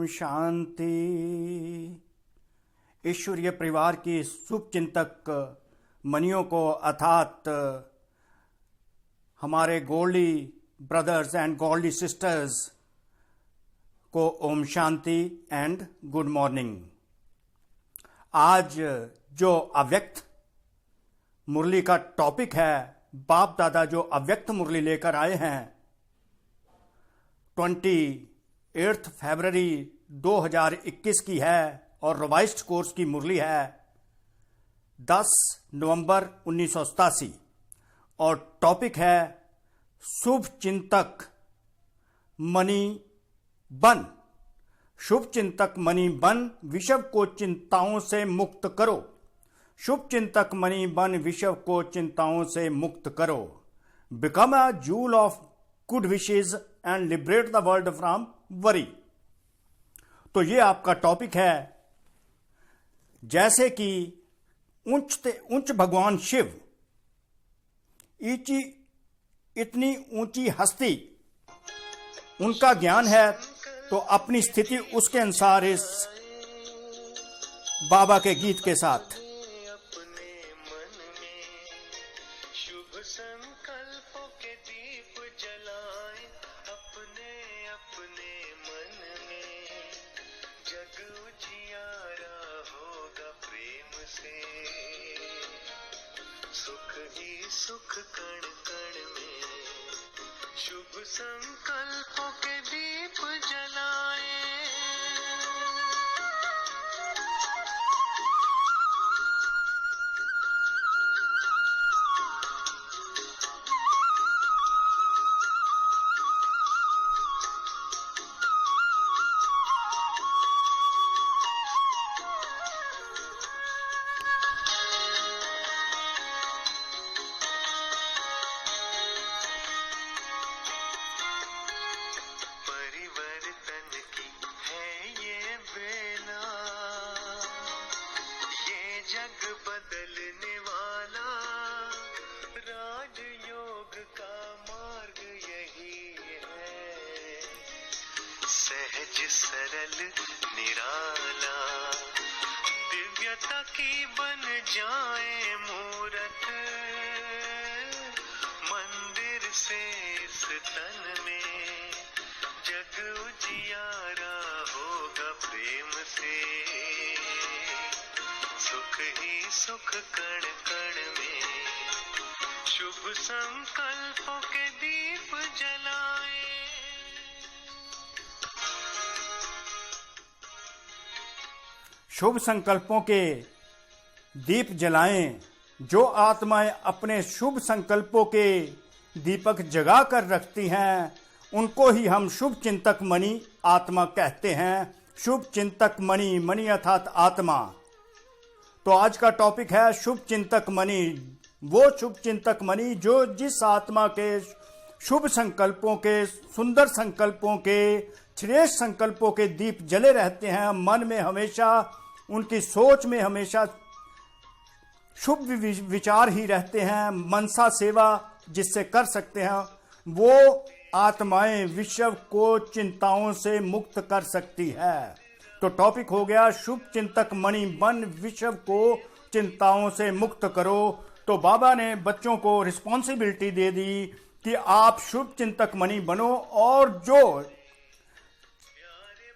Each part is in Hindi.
शांति। ईश्वरीय परिवार की शुभ चिंतक मनियों को अर्थात हमारे Goldy brothers and Goldy sisters को Om Shanti and good morning. आज जो अव्यक्त मुरली का टॉपिक है, बाप दादा जो अव्यक्त मुरली लेकर आए हैं, 28 फरवरी 2021 की है और रिवाइज्ड कोर्स की मुरली है 10 नवंबर 1987 और टॉपिक है शुभ चिंतक मणि बन। शुभ चिंतक मणि बन, विश्व को चिंताओं से मुक्त करो। शुभ चिंतक मणि बन, विश्व को चिंताओं से मुक्त करो। Become a joule of good wishes and liberate the world from worry. तो ये आपका टॉपिक है। जैसे कि उच्च भगवान शिव, इतनी ऊंची हस्ती, उनका ज्ञान है, तो अपनी स्थिति उसके अनुसार इस बाबा के गीत के साथ संकल्पों के दीप जलाएं अपने अपने मन में, जग उजियारा होगा प्रेम से, सुख ही सुख कण कण में। शुभ संकल्पों के दीप जलाएं। जग बदलने वाला राजयोग का मार्ग यही है, सहज सरल निराला, दिव्यता की बन जाए मूरत, मंदिर से इस तन में, जग उजियारा होगा प्रेम से, सुख ही सुख कण कण में। शुभ संकल्पों के दीप जलाएं। शुभ संकल्पों के दीप जलाएं। जो आत्माएं अपने शुभ संकल्पों के दीपक जगा कर रखती हैं, उनको ही हम शुभ चिंतक मणि आत्मा कहते हैं। शुभ चिंतक मणि, मणि अर्थात आत्मा। तो आज का टॉपिक है शुभ चिंतक मणि। वो शुभ चिंतक मणि जो जिस आत्मा के शुभ संकल्पों के, सुंदर संकल्पों के, श्रेष्ठ संकल्पों के दीप जले रहते हैं, मन में हमेशा, उनकी सोच में हमेशा शुभ विचार ही रहते हैं, मनसा सेवा जिससे कर सकते हैं, वो आत्माएं विश्व को चिंताओं से मुक्त कर सकती है। तो टॉपिक हो गया शुभ चिंतक मणि बन, विश्व को चिंताओं से मुक्त करो। तो बाबा ने बच्चों को रिस्पॉन्सिबिलिटी दे दी कि आप शुभ चिंतक मणि बनो, और जो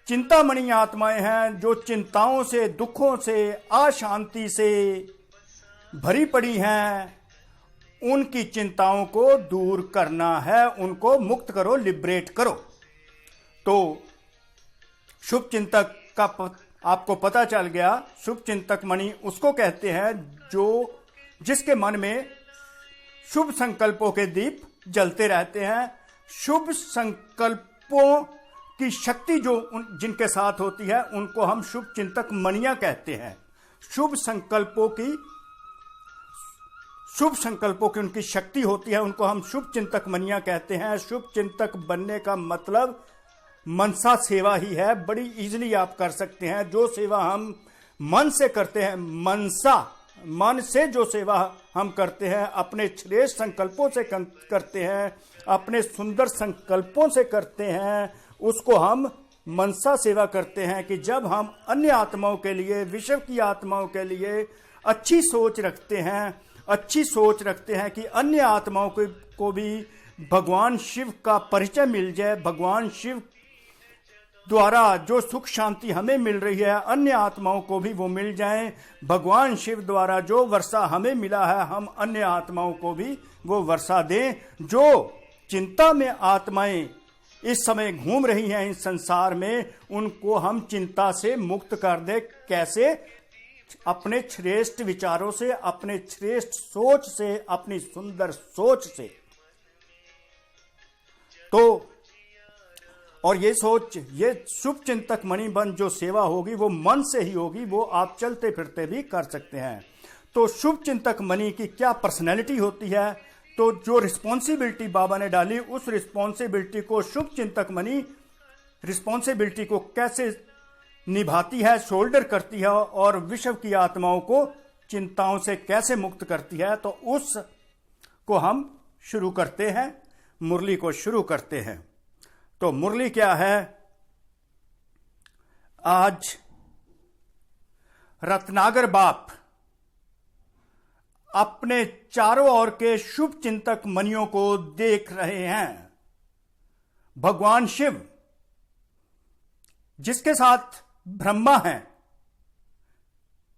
चिंतामणि आत्माएं हैं, जो चिंताओं से, दुखों से, अशांति से भरी पड़ी हैं, उनकी चिंताओं को दूर करना है, उनको मुक्त करो, लिबरेट करो। तो शुभ चिंतक का आपको पता चल गया। शुभ चिंतक मणि उसको कहते हैं जो जिसके मन में शुभ संकल्पों के दीप जलते रहते हैं। शुभ संकल्पों की शक्ति जो जिनके साथ होती है, उनको हम शुभ चिंतक मणियां कहते हैं। शुभ संकल्पों की उनकी शक्ति होती है, उनको हम शुभ चिंतक मणियां कहते हैं। शुभ चिंतक बनने का मतलब मनसा सेवा ही है। बड़ी इजीली आप कर सकते हैं। जो सेवा हम मन से करते हैं, मनसा, मन से जो सेवा हम करते हैं, अपने श्रेष्ठ संकल्पों से करते हैं, अपने सुंदर संकल्पों से करते हैं, उसको हम मनसा सेवा करते हैं कि जब हम अन्य आत्माओं के लिए, विश्व की आत्माओं के लिए अच्छी सोच रखते हैं कि अन्य आत्माओं को भी भगवान शिव का परिचय मिल जाए, भगवान शिव द्वारा जो सुख शांति हमें मिल रही है अन्य आत्माओं को भी वो मिल जाए, भगवान शिव द्वारा जो वर्षा हमें मिला है हम अन्य आत्माओं को भी वो वर्षा दें। जो चिंता में आत्माएं इस समय घूम रही हैं इस संसार में, उनको हम चिंता से मुक्त कर दे। कैसे? अपने श्रेष्ठ विचारों से, अपने श्रेष्ठ सोच से, अपनी सुंदर सोच से। तो और ये सोच, ये शुभ चिंतक मणिबंध जो सेवा होगी वो मन से ही होगी, वो आप चलते फिरते भी कर सकते हैं। तो शुभ चिंतक मणि की क्या पर्सनैलिटी होती है? तो जो रिस्पॉन्सिबिलिटी बाबा ने डाली, उस रिस्पॉन्सिबिलिटी को शुभ चिंतक मणि रिस्पॉन्सिबिलिटी को कैसे निभाती है, शोल्डर करती है और विश्व की आत्माओं को चिंताओं से कैसे मुक्त करती है, तो उस को हम शुरू करते हैं, मुरली को शुरू करते हैं। तो मुरली क्या है? आज रत्नागर बाप अपने चारों ओर के शुभ चिंतक मणियों को देख रहे हैं। भगवान शिव जिसके साथ ब्रह्मा है,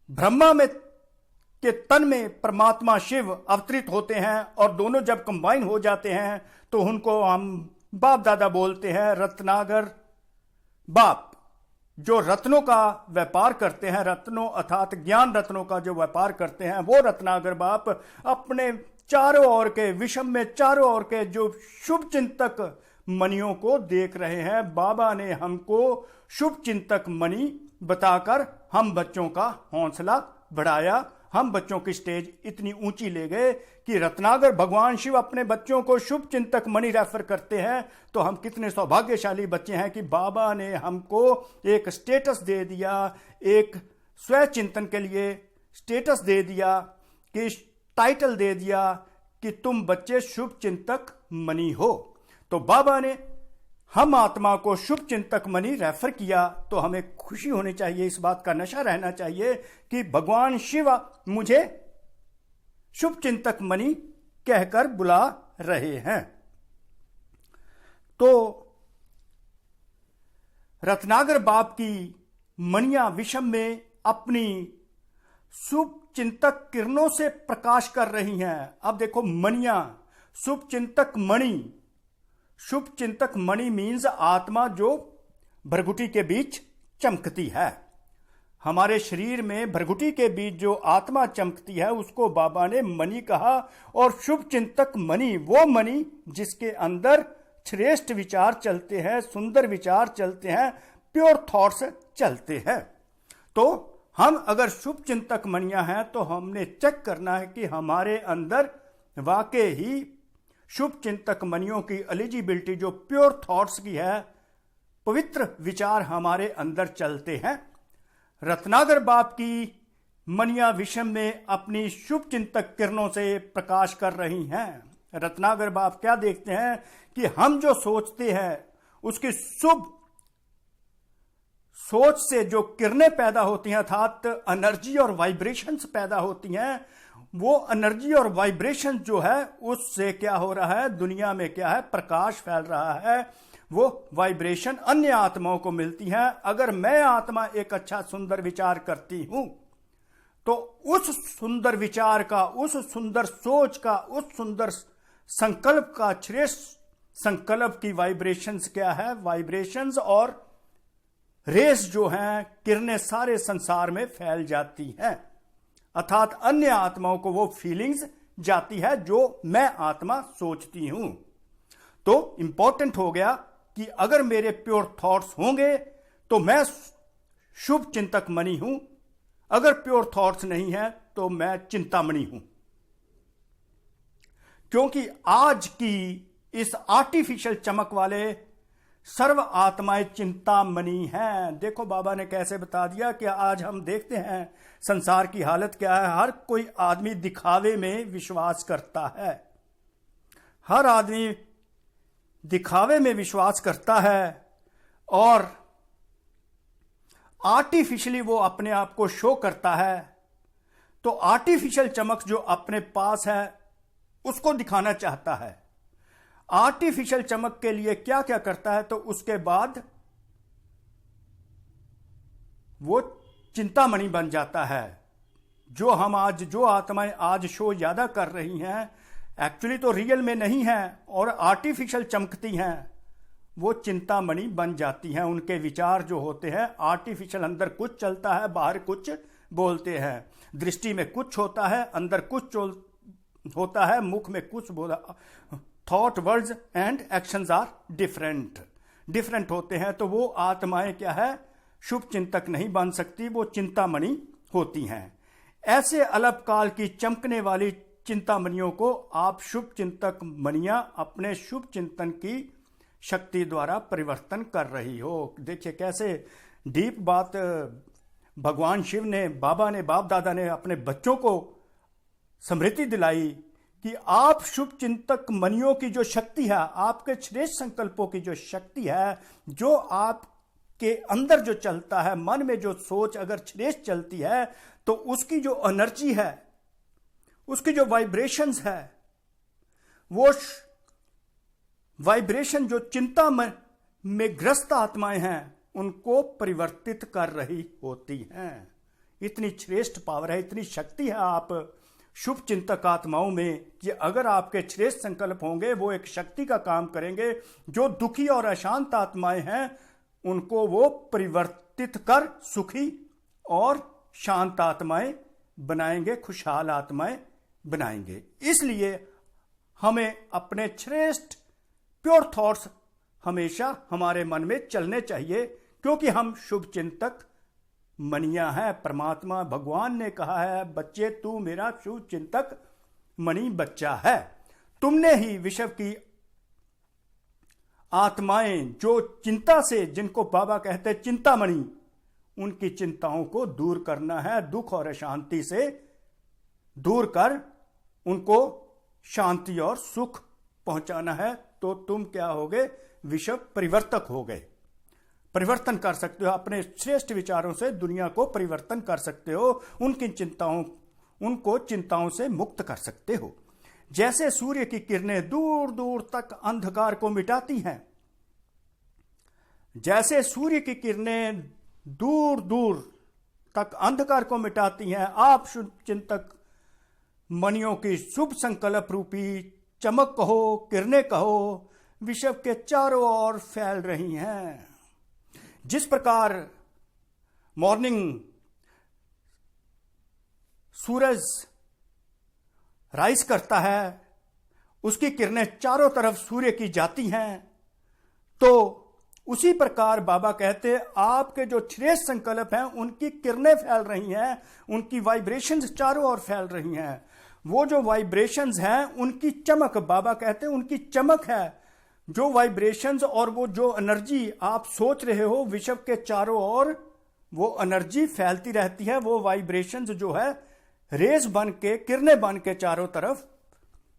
ब्रह्मा में के तन में परमात्मा शिव अवतरित होते हैं और दोनों जब कंबाइन हो जाते हैं तो उनको हम बाप दादा बोलते हैं। रत्नागर बाप जो रत्नों का व्यापार करते हैं, रत्नों अर्थात ज्ञान रत्नों का जो व्यापार करते हैं, वो रत्नागर बाप अपने चारों ओर के विषम में चारों ओर के जो शुभ चिंतक मणियों को देख रहे हैं। बाबा ने हमको शुभ चिंतक मणि बताकर हम बच्चों का हौसला बढ़ाया, हम बच्चों की स्टेज इतनी ऊंची ले गए कि रत्नागर भगवान शिव अपने बच्चों को शुभ चिंतक मणि रेफर करते हैं। तो हम कितने सौभाग्यशाली बच्चे हैं कि बाबा ने हमको एक स्टेटस दे दिया, एक स्व चिंतन के लिए स्टेटस दे दिया, कि टाइटल दे दिया कि तुम बच्चे शुभ चिंतक मणि हो। तो बाबा ने हम आत्मा को शुभ चिंतक मणि रेफर किया, तो हमें खुशी होनी चाहिए, इस बात का नशा रहना चाहिए कि भगवान शिव मुझे शुभ चिंतक मणि कहकर बुला रहे हैं। तो रत्नागर बाप की मणियां विषम में अपनी शुभ चिंतक किरणों से प्रकाश कर रही हैं। अब देखो मणियां, शुभ चिंतक मणि, शुभ चिंतक मणि मीन्स आत्मा जो भृगुटी के बीच चमकती है। हमारे शरीर में भृगुटी के बीच जो आत्मा चमकती है उसको बाबा ने मणि कहा। और शुभ चिंतक मणि वो मणि जिसके अंदर श्रेष्ठ विचार चलते हैं, सुंदर विचार चलते हैं, प्योर थॉट्स चलते हैं। तो हम अगर शुभ चिंतक मणियां हैं तो हमने चेक करना है कि हमारे अंदर वाकई ही शुभ चिंतक मणियों की एलिजिबिलिटी जो प्योर थॉट्स की है, पवित्र विचार हमारे अंदर चलते हैं। रत्नागर बाप की मणियां विषम में अपनी शुभ चिंतक किरणों से प्रकाश कर रही हैं। रत्नागर बाप क्या देखते हैं कि हम जो सोचते हैं उसकी शुभ सोच से जो किरणें पैदा होती हैं, अर्थात एनर्जी और वाइब्रेशंस पैदा होती हैं, वो एनर्जी और वाइब्रेशन जो है उससे क्या हो रहा है, दुनिया में क्या है, प्रकाश फैल रहा है। वो वाइब्रेशन अन्य आत्माओं को मिलती हैं। अगर मैं आत्मा एक अच्छा सुंदर विचार करती हूं तो उस सुंदर विचार का, उस सुंदर सोच का, उस सुंदर संकल्प का, श्रेष्ठ संकल्प की वाइब्रेशंस क्या है, वाइब्रेशंस और रेस जो हैं, किरणें सारे संसार में फैल जाती हैं। अर्थात अन्य आत्माओं को वो फीलिंग्स जाती है जो मैं आत्मा सोचती हूं। तो इंपॉर्टेंट हो गया कि अगर मेरे प्योर थॉट्स होंगे तो मैं शुभ चिंतक मणि हूं, अगर प्योर थॉट्स नहीं है तो मैं चिंतामणि हूं। क्योंकि आज की इस आर्टिफिशियल चमक वाले सर्व आत्माएं चिंतामणि हैं। देखो बाबा ने कैसे बता दिया कि आज हम देखते हैं संसार की हालत क्या है। हर कोई आदमी दिखावे में विश्वास करता है, हर आदमी दिखावे में विश्वास करता है और आर्टिफिशियली वो अपने आप को शो करता है, तो आर्टिफिशियल चमक जो अपने पास है उसको दिखाना चाहता है। आर्टिफिशियल चमक के लिए क्या क्या करता है, तो उसके बाद वो चिंतामणि बन जाता है। जो आत्माएं आज शो ज्यादा कर रही हैं, एक्चुअली तो रियल में नहीं है और आर्टिफिशियल चमकती हैं, वो चिंतामणि बन जाती हैं। उनके विचार जो होते हैं आर्टिफिशियल, अंदर कुछ चलता है, बाहर कुछ बोलते हैं। दृष्टि में कुछ होता है, अंदर कुछ होता है, मुख में कुछ बोला। Thought, words and actions are different होते हैं। तो वो आत्माएं क्या है, शुभ चिंतक नहीं बन सकती, वो चिंतामणि होती हैं। ऐसे अल्पकाल की चमकने वाली चिंतामणियों को आप शुभ चिंतक मणियां अपने शुभ चिंतन की शक्ति द्वारा परिवर्तन कर रही हो। देखिए कैसे डीप बात भगवान शिव ने, बाबा ने, बाप दादा ने अपने बच्चों को स्मृति दिलाई कि आप शुभ चिंतक मणियों की जो शक्ति है, आपके श्रेष्ठ संकल्पों की जो शक्ति है, जो आपके अंदर जो चलता है, मन में जो सोच अगर श्रेष्ठ चलती है, तो उसकी जो एनर्जी है, उसकी जो वाइब्रेशंस है, वो वाइब्रेशन जो चिंता में ग्रस्त आत्माएं हैं उनको परिवर्तित कर रही होती हैं। इतनी श्रेष्ठ पावर है, इतनी शक्ति है आप शुभ चिंतक आत्माओं में कि अगर आपके श्रेष्ठ संकल्प होंगे वो एक शक्ति का काम करेंगे। जो दुखी और अशांत आत्माएं हैं उनको वो परिवर्तित कर सुखी और शांत आत्माएं बनाएंगे, खुशहाल आत्माएं बनाएंगे। इसलिए हमें अपने श्रेष्ठ प्योर थॉट्स हमेशा हमारे मन में चलने चाहिए, क्योंकि हम शुभ चिंतक मणियां हैं। परमात्मा भगवान ने कहा है, बच्चे तू मेरा शुभ चिंतक मणि बच्चा है। तुमने ही विश्व की आत्माएं जो चिंता से, जिनको बाबा कहते हैं चिंतामणि, उनकी चिंताओं को दूर करना है, दुख और अशांति से दूर कर उनको शांति और सुख पहुंचाना है। तो तुम क्या होगे, विश्व परिवर्तक हो गए। परिवर्तन कर सकते हो, अपने श्रेष्ठ विचारों से दुनिया को परिवर्तन कर सकते हो, उनको चिंताओं से मुक्त कर सकते हो। जैसे सूर्य की किरणें दूर दूर तक अंधकार को मिटाती हैं, जैसे सूर्य की किरणें दूर दूर तक अंधकार को मिटाती हैं, आप शुभ चिंतक मणियों की शुभ संकल्प रूपी चमक कहो, किरणें कहो, विश्व के चारों ओर फैल रही हैं। जिस प्रकार मॉर्निंग सूरज राइज करता है, उसकी किरणें चारों तरफ सूर्य की जाती हैं, तो उसी प्रकार बाबा कहते हैं आपके जो श्रेष्ठ संकल्प हैं उनकी किरणें फैल रही हैं, उनकी वाइब्रेशंस चारों ओर फैल रही हैं। वो जो वाइब्रेशंस हैं उनकी चमक, बाबा कहते हैं उनकी चमक है। जो वाइब्रेशंस और वो जो एनर्जी आप सोच रहे हो, विश्व के चारों ओर वो एनर्जी फैलती रहती है। वो वाइब्रेशंस जो है रेज बन के, किरणें बन के चारों तरफ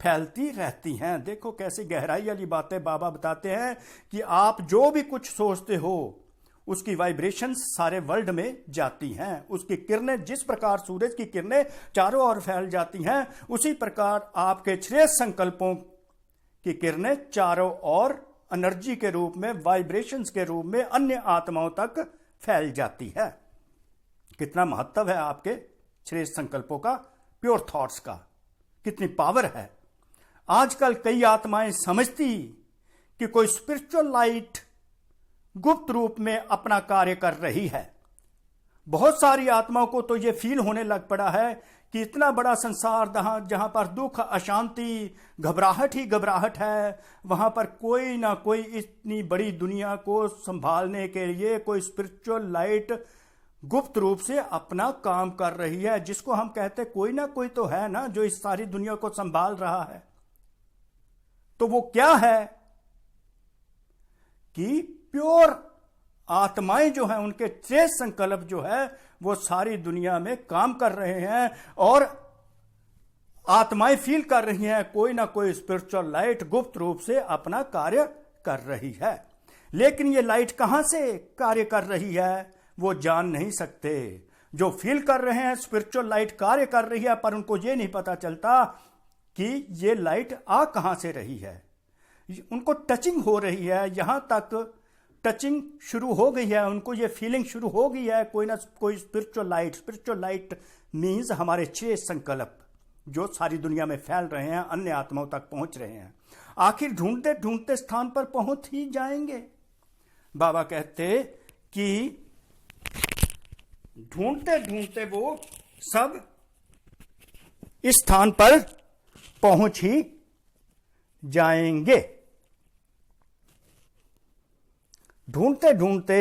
फैलती रहती हैं। देखो कैसी गहराई वाली बातें बाबा बताते हैं कि आप जो भी कुछ सोचते हो उसकी वाइब्रेशंस सारे वर्ल्ड में जाती हैं। उसकी किरणें, जिस प्रकार सूरज की किरणें चारों ओर फैल जाती हैं, उसी प्रकार आपके श्रेष्ठ संकल्पों की किरणें चारों ओर एनर्जी के रूप में, वाइब्रेशंस के रूप में अन्य आत्माओं तक फैल जाती है। कितना महत्व है आपके श्रेष्ठ संकल्पों का, प्योर थॉट्स का, कितनी पावर है। आजकल कई आत्माएं समझती कि कोई स्पिरिचुअल लाइट गुप्त रूप में अपना कार्य कर रही है। बहुत सारी आत्माओं को तो यह फील होने लग पड़ा है कि इतना बड़ा संसार जहां पर दुख, अशांति, घबराहट ही घबराहट है, वहां पर कोई ना कोई इतनी बड़ी दुनिया को संभालने के लिए कोई स्पिरिचुअल लाइट गुप्त रूप से अपना काम कर रही है, जिसको हम कहते हैं कोई ना कोई तो है ना जो इस सारी दुनिया को संभाल रहा है। तो वो क्या है कि प्योर आत्माएं जो हैं, उनके श्रेष्ठ संकल्प जो है वो सारी दुनिया में काम कर रहे हैं, और आत्माएं फील कर रही हैं कोई ना कोई स्पिरिचुअल लाइट गुप्त रूप से अपना कार्य कर रही है। लेकिन ये लाइट कहां से कार्य कर रही है, वो जान नहीं सकते। जो फील कर रहे हैं स्पिरिचुअल लाइट कार्य कर रही है, पर उनको ये नहीं पता चलता कि ये लाइट आ कहां से रही है। उनको टचिंग हो रही है, यहां तक टचिंग शुरू हो गई है, उनको ये फीलिंग शुरू हो गई है कोई ना कोई स्पिरिचुअल लाइट मीन्स हमारे 6 संकल्प जो सारी दुनिया में फैल रहे हैं, अन्य आत्माओं तक पहुंच रहे हैं। आखिर ढूंढते ढूंढते स्थान पर पहुंच ही जाएंगे। बाबा कहते कि ढूंढते ढूंढते वो सब इस स्थान पर पहुंच ही जाएंगे। ढूंढते ढूंढते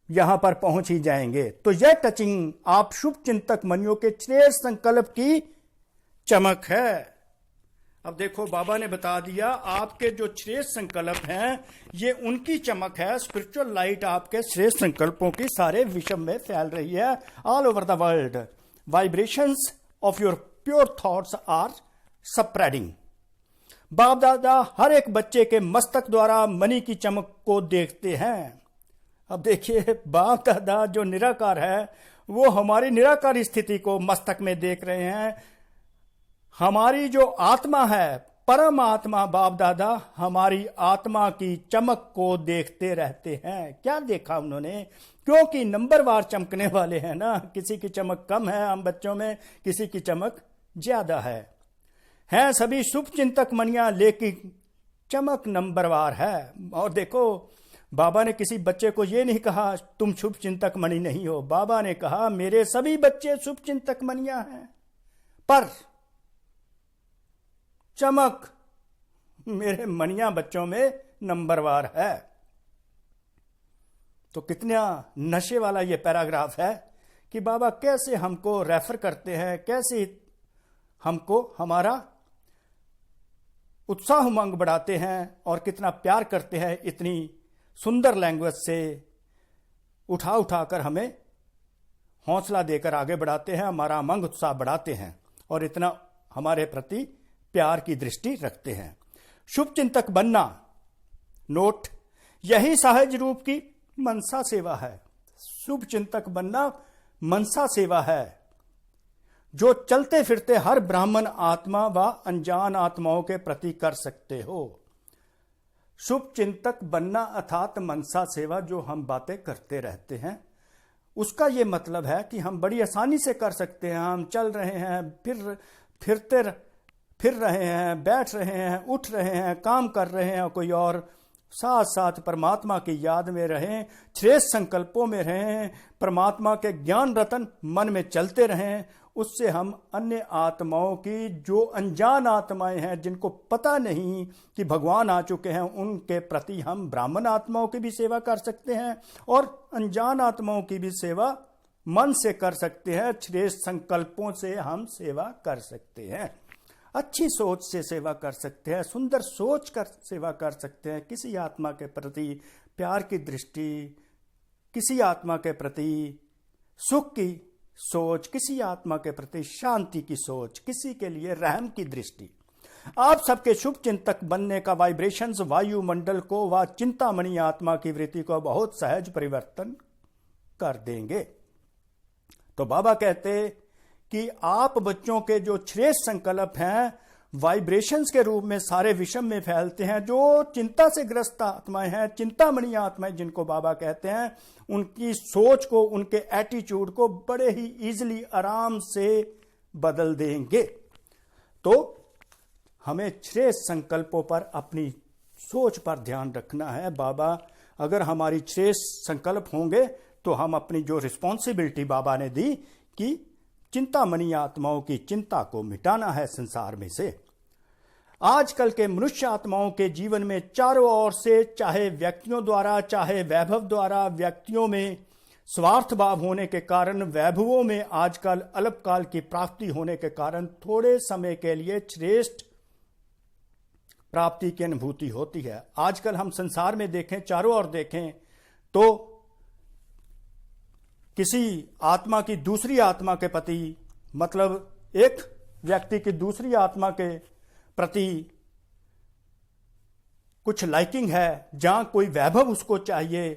यहां पर पहुंच ही जाएंगे। तो यह टचिंग आप शुभ चिंतक मनियों के 6 संकल्प की चमक है। अब देखो बाबा ने बता दिया आपके जो 6 संकल्प हैं ये उनकी चमक है। स्पिरिचुअल लाइट आपके 6 संकल्पों की सारे विश्व में फैल रही है, all over the world. Vibrations of your pure thoughts are spreading. Bap Dada हर एक बच्चे के मस्तक द्वारा मणि की चमक को देखते हैं। अब देखिए बाप दादा जो निराकार है वो हमारी निराकार स्थिति को मस्तक में देख रहे हैं। हमारी जो आत्मा है परम आत्मा बाप दादा हमारी आत्मा की चमक को देखते रहते हैं। क्या देखा उन्होंने? क्योंकि नंबरवार चमकने वाले हैं ना, किसी की चमक कम है हम बच्चों में, किसी की चमक ज्यादा है। हैं सभी शुभ चिंतक मनियां लेकिन चमक नंबरवार है। और देखो बाबा ने किसी बच्चे को यह नहीं कहा तुम शुभ चिंतक मणि नहीं हो। बाबा ने कहा मेरे सभी बच्चे शुभ चिंतक मनियां हैं, पर चमक मेरे मनिया बच्चों में नंबरवार है। तो कितना नशे वाला ये पैराग्राफ है कि बाबा कैसे हमको रेफर करते हैं, कैसे हमको हमारा उत्साह उमंग बढ़ाते हैं और कितना प्यार करते हैं। इतनी सुंदर लैंग्वेज से उठा उठाकर हमें हौसला देकर आगे बढ़ाते हैं, हमारा उमंग उत्साह बढ़ाते हैं और इतना हमारे प्रति प्यार की दृष्टि रखते हैं। शुभ चिंतक बनना नोट यही सहज रूप की मनसा सेवा है। शुभ चिंतक बनना मनसा सेवा है जो चलते फिरते हर ब्राह्मण आत्मा व अनजान आत्माओं के प्रति कर सकते हो। शुभ चिंतक बनना अर्थात मनसा सेवा जो हम बातें करते रहते हैं, उसका यह मतलब है कि हम बड़ी आसानी से कर सकते हैं। हम चल रहे हैं, फिर रहे हैं, बैठ रहे हैं, उठ रहे हैं, काम कर रहे हैं, कोई और साथ साथ परमात्मा की याद में रहें, 6 संकल्पों में रहें, परमात्मा के ज्ञान रतन मन में चलते रहें। उससे हम अन्य आत्माओं की जो अनजान आत्माएं हैं जिनको पता नहीं कि भगवान आ चुके हैं, उनके प्रति हम ब्राह्मण आत्माओं की भी सेवा कर सकते हैं और अनजान आत्माओं की भी सेवा मन से कर सकते हैं। 6 संकल्पों से हम सेवा कर सकते हैं, अच्छी सोच से सेवा कर सकते हैं, सुंदर सोच कर सेवा कर सकते हैं। किसी आत्मा के प्रति प्यार की दृष्टि, किसी आत्मा के प्रति सुख की सोच, किसी आत्मा के प्रति शांति की सोच, किसी के लिए रहम की दृष्टि। आप सबके शुभ चिंतक बनने का वाइब्रेशंस वायुमंडल को व चिंतामणि आत्मा की वृत्ति को बहुत सहज परिवर्तन कर देंगे। तो बाबा कहते कि आप बच्चों के जो 6 संकल्प हैं वाइब्रेशंस के रूप में सारे विश्व में फैलते हैं। जो चिंता से ग्रस्त आत्माएं हैं, चिंतामणि आत्माएं जिनको बाबा कहते हैं, उनकी सोच को, उनके एटीट्यूड को बड़े ही इजीली आराम से बदल देंगे। तो हमें 6 संकल्पों पर अपनी सोच पर ध्यान रखना है। बाबा अगर हमारी 6 संकल्प होंगे तो हम अपनी जो रिस्पॉन्सिबिलिटी बाबा ने दी कि चिंतामणि आत्माओं की चिंता को मिटाना है संसार में से। आजकल के मनुष्य आत्माओं के जीवन में चारों ओर से, चाहे व्यक्तियों द्वारा चाहे वैभव द्वारा, व्यक्तियों में स्वार्थ भाव होने के कारण, वैभवों में आजकल अल्पकाल की प्राप्ति होने के कारण थोड़े समय के लिए श्रेष्ठ प्राप्ति की अनुभूति होती है। आजकल हम संसार में देखें, चारों ओर देखें तो किसी आत्मा की दूसरी आत्मा के प्रति, मतलब एक व्यक्ति की दूसरी आत्मा के प्रति कुछ लाइकिंग है, जहां कोई वैभव उसको चाहिए,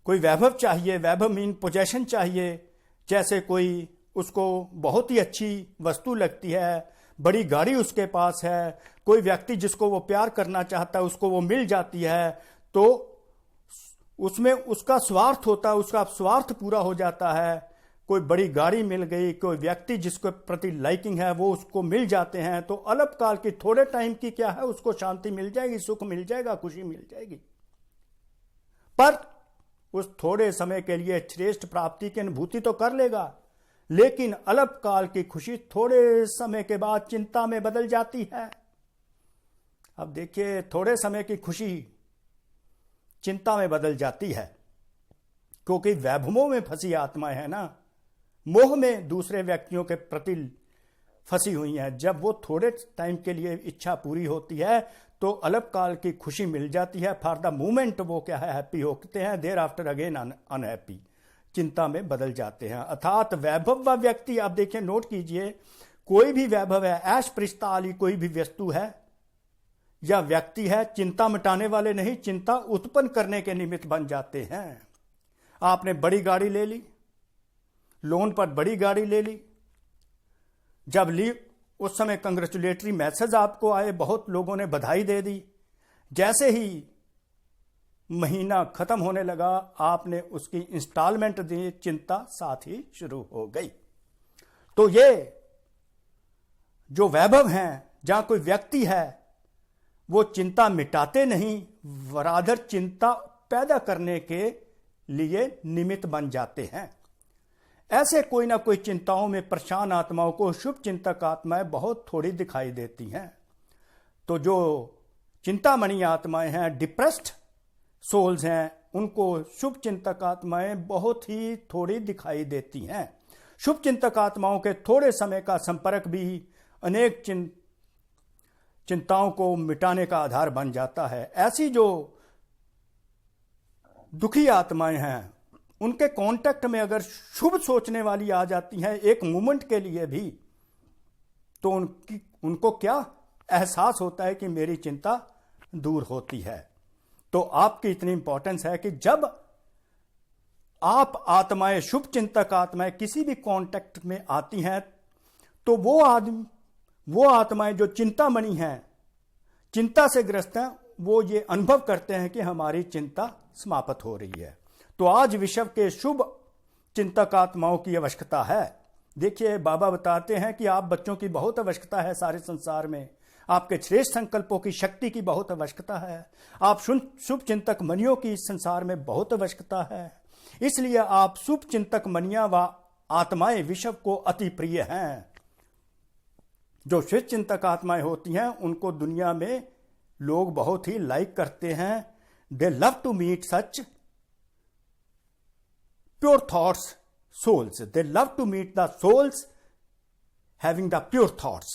कोई वैभव चाहिए, वैभव मीन पोजेशन चाहिए, जैसे कोई उसको बहुत ही अच्छी वस्तु लगती है, बड़ी गाड़ी उसके पास है, कोई व्यक्ति जिसको वो प्यार करना चाहता है उसको वो मिल जाती है, तो उसमें उसका स्वार्थ होता है, उसका स्वार्थ पूरा हो जाता है। कोई बड़ी गाड़ी मिल गई, कोई व्यक्ति जिसको प्रति लाइकिंग है वो उसको मिल जाते हैं, तो अल्पकाल की थोड़े टाइम की क्या है, उसको शांति मिल जाएगी, सुख मिल जाएगा, खुशी मिल जाएगी, पर उस थोड़े समय के लिए श्रेष्ठ प्राप्ति की अनुभूति तो कर लेगा, लेकिन अल्पकाल की खुशी थोड़े समय के बाद चिंता में बदल जाती है। अब देखिए, थोड़े समय की खुशी चिंता में बदल जाती है, क्योंकि वैभवों में फंसी आत्माएं है ना, मोह में दूसरे व्यक्तियों के प्रति फंसी हुई हैं। जब वो थोड़े टाइम के लिए इच्छा पूरी होती है तो अल्पकाल की खुशी मिल जाती है, फॉर द मोमेंट वो क्या है, हैप्पी होते हैं, देयर आफ्टर अगेन अनहैप्पी, चिंता में बदल जाते हैं। अर्थात वैभव व व्यक्ति, आप देखिए, नोट कीजिए, कोई भी वैभव है, ऐश प्रिस्ता वाली कोई भी वस्तु है या व्यक्ति है, चिंता मिटाने वाले नहीं, चिंता उत्पन्न करने के निमित्त बन जाते हैं। आपने बड़ी गाड़ी ले ली, लोन पर बड़ी गाड़ी ले ली, जब ली उस समय कंग्रेचुलेटरी मैसेज आपको आए, बहुत लोगों ने बधाई दे दी, जैसे ही महीना खत्म होने लगा आपने उसकी इंस्टॉलमेंट दी, चिंता साथ ही शुरू हो गई। तो ये जो वैभव हैं, जहां कोई व्यक्ति है वो चिंता मिटाते नहीं, वराधर चिंता पैदा करने के लिए निमित्त बन जाते हैं। ऐसे कोई ना कोई चिंताओं में परेशान आत्माओं को शुभ चिंतक आत्माएं बहुत थोड़ी दिखाई देती हैं। तो जो चिंतामणि आत्माएं हैं, डिप्रेस्ड सोल्स हैं, उनको शुभ चिंतक आत्माएं बहुत ही थोड़ी दिखाई देती हैं। शुभ चिंतक आत्माओं के थोड़े समय का संपर्क भी अनेक चिंताओं को मिटाने का आधार बन जाता है। ऐसी जो दुखी आत्माएं हैं, उनके कांटेक्ट में अगर शुभ सोचने वाली आ जाती हैं एक मोमेंट के लिए भी, तो उनको क्या एहसास होता है कि मेरी चिंता दूर होती है। तो आपकी इतनी इंपॉर्टेंस है कि जब आप आत्माएं, शुभ चिंतक आत्माएं किसी भी कांटेक्ट में आती हैं, तो वो आत्माएं जो चिंतामणि हैं, चिंता से ग्रस्त हैं, वो ये अनुभव करते हैं कि हमारी चिंता समाप्त हो रही है। तो आज विश्व के शुभ चिंतक आत्माओं की आवश्यकता है। देखिए, बाबा बताते हैं कि आप बच्चों की बहुत आवश्यकता है सारे संसार में, आपके श्रेष्ठ संकल्पों की शक्ति की बहुत आवश्यकता है, आप शुभ चिंतक मनियों की इस संसार में बहुत आवश्यकता है। इसलिए आप शुभ चिंतक मनिया व आत्माएं विश्व को अति प्रिय हैं। जो शुभ चिंतक आत्माएं होती हैं उनको दुनिया में लोग बहुत ही लाइक करते हैं। They love to meet such pure thoughts souls, they love to meet the souls having the pure thoughts।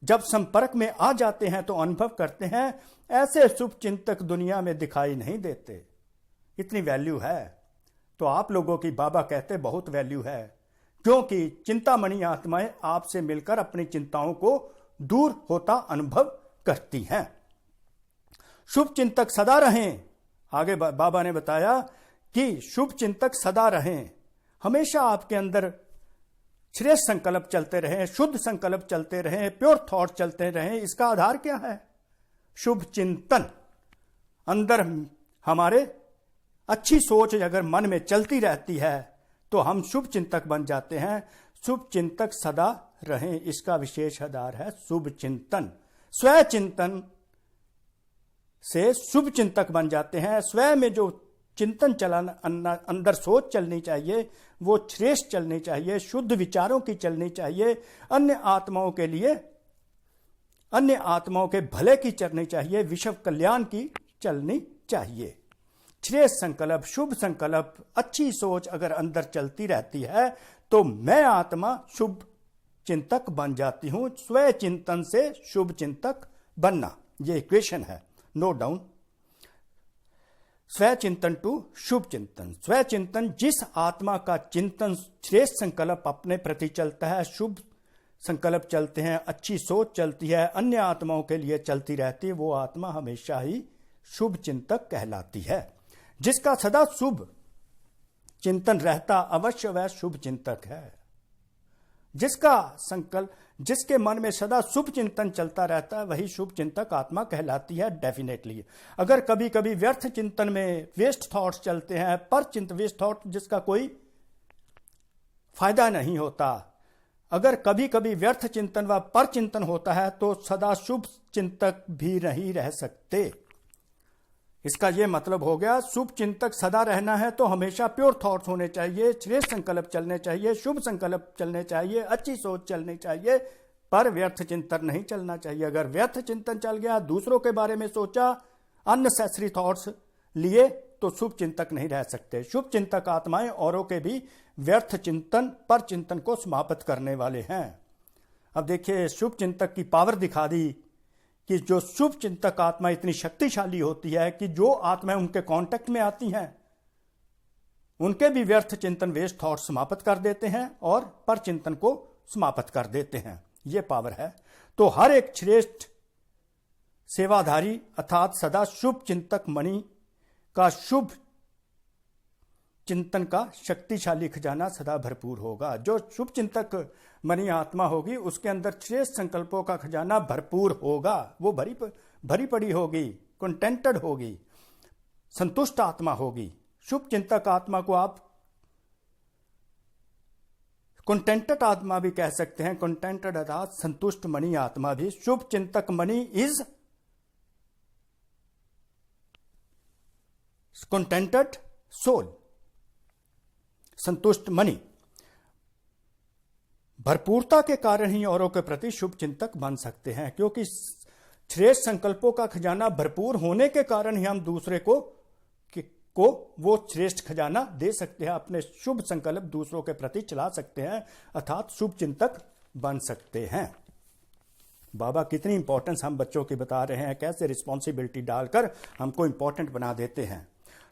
जब संपर्क में आ जाते हैं तो अनुभव करते हैं ऐसे शुभ चिंतक दुनिया में दिखाई नहीं देते। इतनी वैल्यू है। तो आप लोगों की बाबा कहते बहुत वैल्यू है, क्योंकि चिंतामणि आत्माएं आपसे मिलकर अपनी चिंताओं को दूर होता अनुभव करती हैं। शुभ चिंतक सदा रहें। आगे बाबा ने बताया कि शुभ चिंतक सदा रहें, हमेशा आपके अंदर श्रेष्ठ संकल्प चलते रहें, शुद्ध संकल्प चलते रहें, प्योर थॉट चलते रहें। इसका आधार क्या है? शुभ चिंतन। अंदर हमारे अच्छी सोच अगर मन में चलती रहती है तो हम शुभ चिंतक बन जाते हैं। शुभ चिंतक सदा रहें, इसका विशेष आधार है शुभ चिंतन। स्वयं चिंतन से शुभ चिंतक बन जाते हैं। स्वयं में जो चिंतन चलाना, अंदर सोच चलनी चाहिए, वो श्रेष्ठ चलनी चाहिए, शुद्ध विचारों की चलनी चाहिए, अन्य आत्माओं के लिए, अन्य आत्माओं के भले की चलनी चाहिए, विश्व कल्याण की चलनी चाहिए। श्रेष्ठ संकल्प, शुभ संकल्प, अच्छी सोच अगर अंदर चलती रहती है तो मैं आत्मा शुभ चिंतक बन जाती हूं। स्वयं चिंतन से शुभ चिंतक बनना, ये इक्वेशन है, नोट डाउन। स्वयं चिंतन टू शुभ चिंतन। स्वयं चिंतन, जिस आत्मा का चिंतन श्रेष्ठ संकल्प अपने प्रति चलता है, शुभ संकल्प चलते हैं, अच्छी सोच चलती है, अन्य आत्माओं के लिए चलती रहती है, वो आत्मा हमेशा ही शुभ चिंतक कहलाती है। जिसका सदा शुभ चिंतन रहता अवश्य वह शुभ चिंतक है। जिसका संकल्प, जिसके मन में सदा शुभ चिंतन चलता रहता है, वही शुभ चिंतक आत्मा कहलाती है डेफिनेटली। अगर कभी कभी व्यर्थ चिंतन में वेस्ट थॉट्स चलते हैं, वेस्ट थॉट जिसका कोई फायदा नहीं होता, अगर कभी कभी व्यर्थ चिंतन व पर चिंतन होता है तो सदा शुभ चिंतक भी नहीं रह सकते। इसका यह मतलब हो गया, शुभ चिंतक सदा रहना है तो हमेशा प्योर थॉट्स होने चाहिए, श्रेष्ठ संकल्प चलने चाहिए, शुभ संकल्प चलने चाहिए, अच्छी सोच चलनी चाहिए, पर व्यर्थ चिंतन नहीं चलना चाहिए। अगर व्यर्थ चिंतन चल गया, दूसरों के बारे में सोचा, अननेसेसरी थॉट्स लिए, तो शुभ चिंतक नहीं रह सकते। शुभ चिंतक आत्माएं औरों के भी व्यर्थ चिंतन पर चिंतन को समाप्त करने वाले हैं। अब देखिए, शुभ चिंतक की पावर दिखा दी कि जो शुभ चिंतक आत्मा इतनी शक्तिशाली होती है कि जो आत्माएं उनके कांटेक्ट में आती हैं उनके भी व्यर्थ चिंतन, वेस्ट थॉट समाप्त कर देते हैं और पर चिंतन को समाप्त कर देते हैं। यह पावर है। तो हर एक श्रेष्ठ सेवाधारी अर्थात सदा शुभ चिंतक मणि का शुभ चिंतन का शक्तिशाली खजाना सदा भरपूर होगा। जो शुभ चिंतक मनी आत्मा होगी उसके अंदर श्रेष्ठ संकल्पों का खजाना भरपूर होगा। वो भरी पड़ी होगी, कंटेंटेड होगी, संतुष्ट आत्मा होगी। शुभ चिंतक आत्मा को आप कंटेंटेड आत्मा भी कह सकते हैं। कंटेंटेड अर्थात संतुष्ट मणि आत्मा भी। शुभ चिंतक मणि इज कंटेंटेड सोल, संतुष्ट मणि। भरपूरता के कारण ही औरों के प्रति शुभ चिंतक बन सकते हैं, क्योंकि श्रेष्ठ संकल्पों का खजाना भरपूर होने के कारण ही हम दूसरे को वो श्रेष्ठ खजाना दे सकते हैं, अपने शुभ संकल्प दूसरों के प्रति चला सकते हैं, अर्थात शुभ चिंतक बन सकते हैं। बाबा कितनी इंपॉर्टेंस हम बच्चों की बता रहे हैं, कैसे रिस्पॉन्सिबिलिटी डालकर हमको इंपॉर्टेंट बना देते हैं।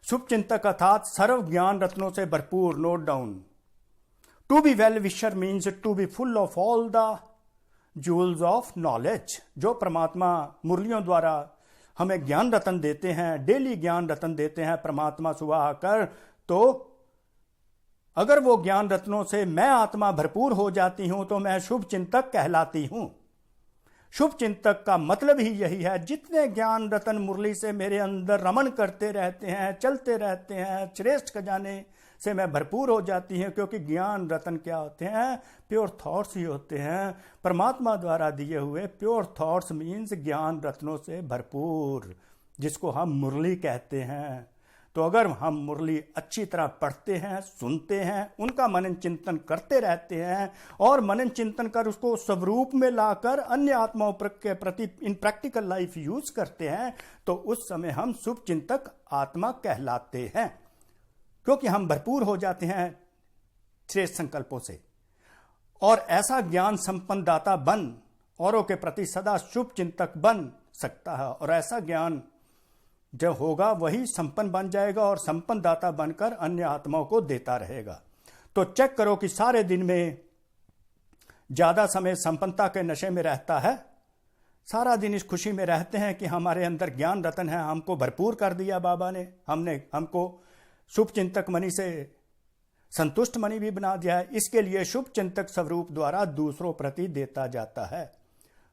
शुभ चिंतक अर्थात सर्व ज्ञान रत्नों से भरपूर। Note down, to be well wisher means to be full of all the jewels of knowledge. जो परमात्मा मुरलियों द्वारा हमें ज्ञान रतन देते हैं, डेली ज्ञान रतन देते हैं परमात्मा सुबह आकर, तो अगर वो ज्ञान रत्नों से मैं आत्मा भरपूर हो जाती हूं तो मैं शुभ चिंतक कहलाती हूं। शुभ चिंतक का मतलब ही यही है, जितने ज्ञान रतन मुरली से मेरे अंदर रमन करते रहते हैं, चलते रहते हैं, श्रेष्ठ खजाने से मैं भरपूर हो जाती हैं। क्योंकि ज्ञान रतन क्या होते हैं? प्योर थॉट्स ही होते हैं, परमात्मा द्वारा दिए हुए प्योर थॉट्स मीन्स ज्ञान रत्नों से भरपूर, जिसको हम मुरली कहते हैं। तो अगर हम मुरली अच्छी तरह पढ़ते हैं, सुनते हैं, उनका मनन चिंतन करते रहते हैं और मनन चिंतन कर उसको स्वरूप में लाकर अन्य आत्माओं के प्रति इन प्रैक्टिकल लाइफ यूज करते हैं, तो उस समय हम शुभ चिंतक आत्मा कहलाते हैं, क्योंकि हम भरपूर हो जाते हैं श्रेष्ठ संकल्पों से। और ऐसा ज्ञान संपन्न दाता बन औरों के प्रति सदा शुभ चिंतक बन सकता है। और ऐसा ज्ञान जब होगा वही संपन्न बन जाएगा और संपन्न दाता बनकर अन्य आत्माओं को देता रहेगा। तो चेक करो कि सारे दिन में ज्यादा समय संपन्नता के नशे में रहता है, सारा दिन इस खुशी में रहते हैं कि हमारे अंदर ज्ञान रतन है, हमको भरपूर कर दिया बाबा ने, हमको शुभ चिंतक मणि से संतुष्ट मणि भी बना दिया है। इसके लिए शुभ चिंतक स्वरूप द्वारा दूसरों प्रति देता जाता है।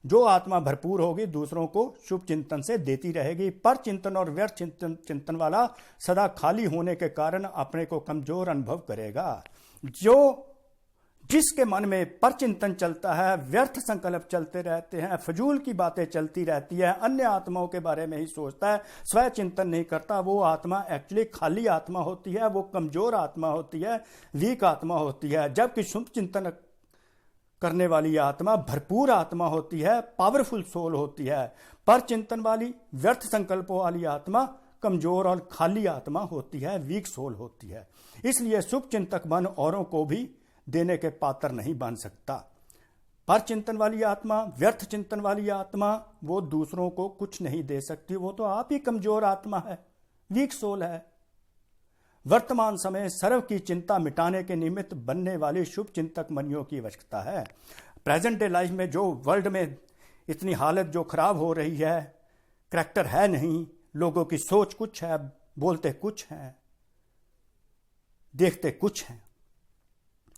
जो आत्मा भरपूर होगी दूसरों को शुभ चिंतन से देती रहेगी। पर चिंतन और व्यर्थ चिंतन वाला सदा खाली होने के कारण अपने को कमजोर अनुभव करेगा। जिसके मन में पर चिंतन चलता है, व्यर्थ संकल्प चलते रहते हैं, फजूल की बातें चलती रहती है, अन्य आत्माओं के बारे में ही सोचता है, स्वयं चिंतन नहीं करता, वो आत्मा एक्चुअली खाली आत्मा होती है, वो कमजोर आत्मा होती है, वीक आत्मा होती है। जबकि शुभ चिंतन करने वाली आत्मा भरपूर आत्मा होती है, पावरफुल सोल होती है। पर चिंतन वाली व्यर्थ संकल्पों वाली आत्मा कमजोर और खाली आत्मा होती है, वीक सोल होती है। इसलिए शुभ चिंतक मन औरों को भी देने के पात्र नहीं बन सकता। पर चिंतन वाली आत्मा, व्यर्थ चिंतन वाली आत्मा, वो दूसरों को कुछ नहीं दे सकती। वो तो आप ही कमजोर आत्मा है, वीक सोल है। वर्तमान समय सर्व की चिंता मिटाने के निमित्त बनने वाली शुभ चिंतक मनियों की आवश्यकता है। प्रेजेंट डे लाइफ में जो वर्ल्ड में इतनी हालत जो खराब हो रही है, करैक्टर है नहीं, लोगों की सोच कुछ है, बोलते कुछ हैं, देखते कुछ हैं।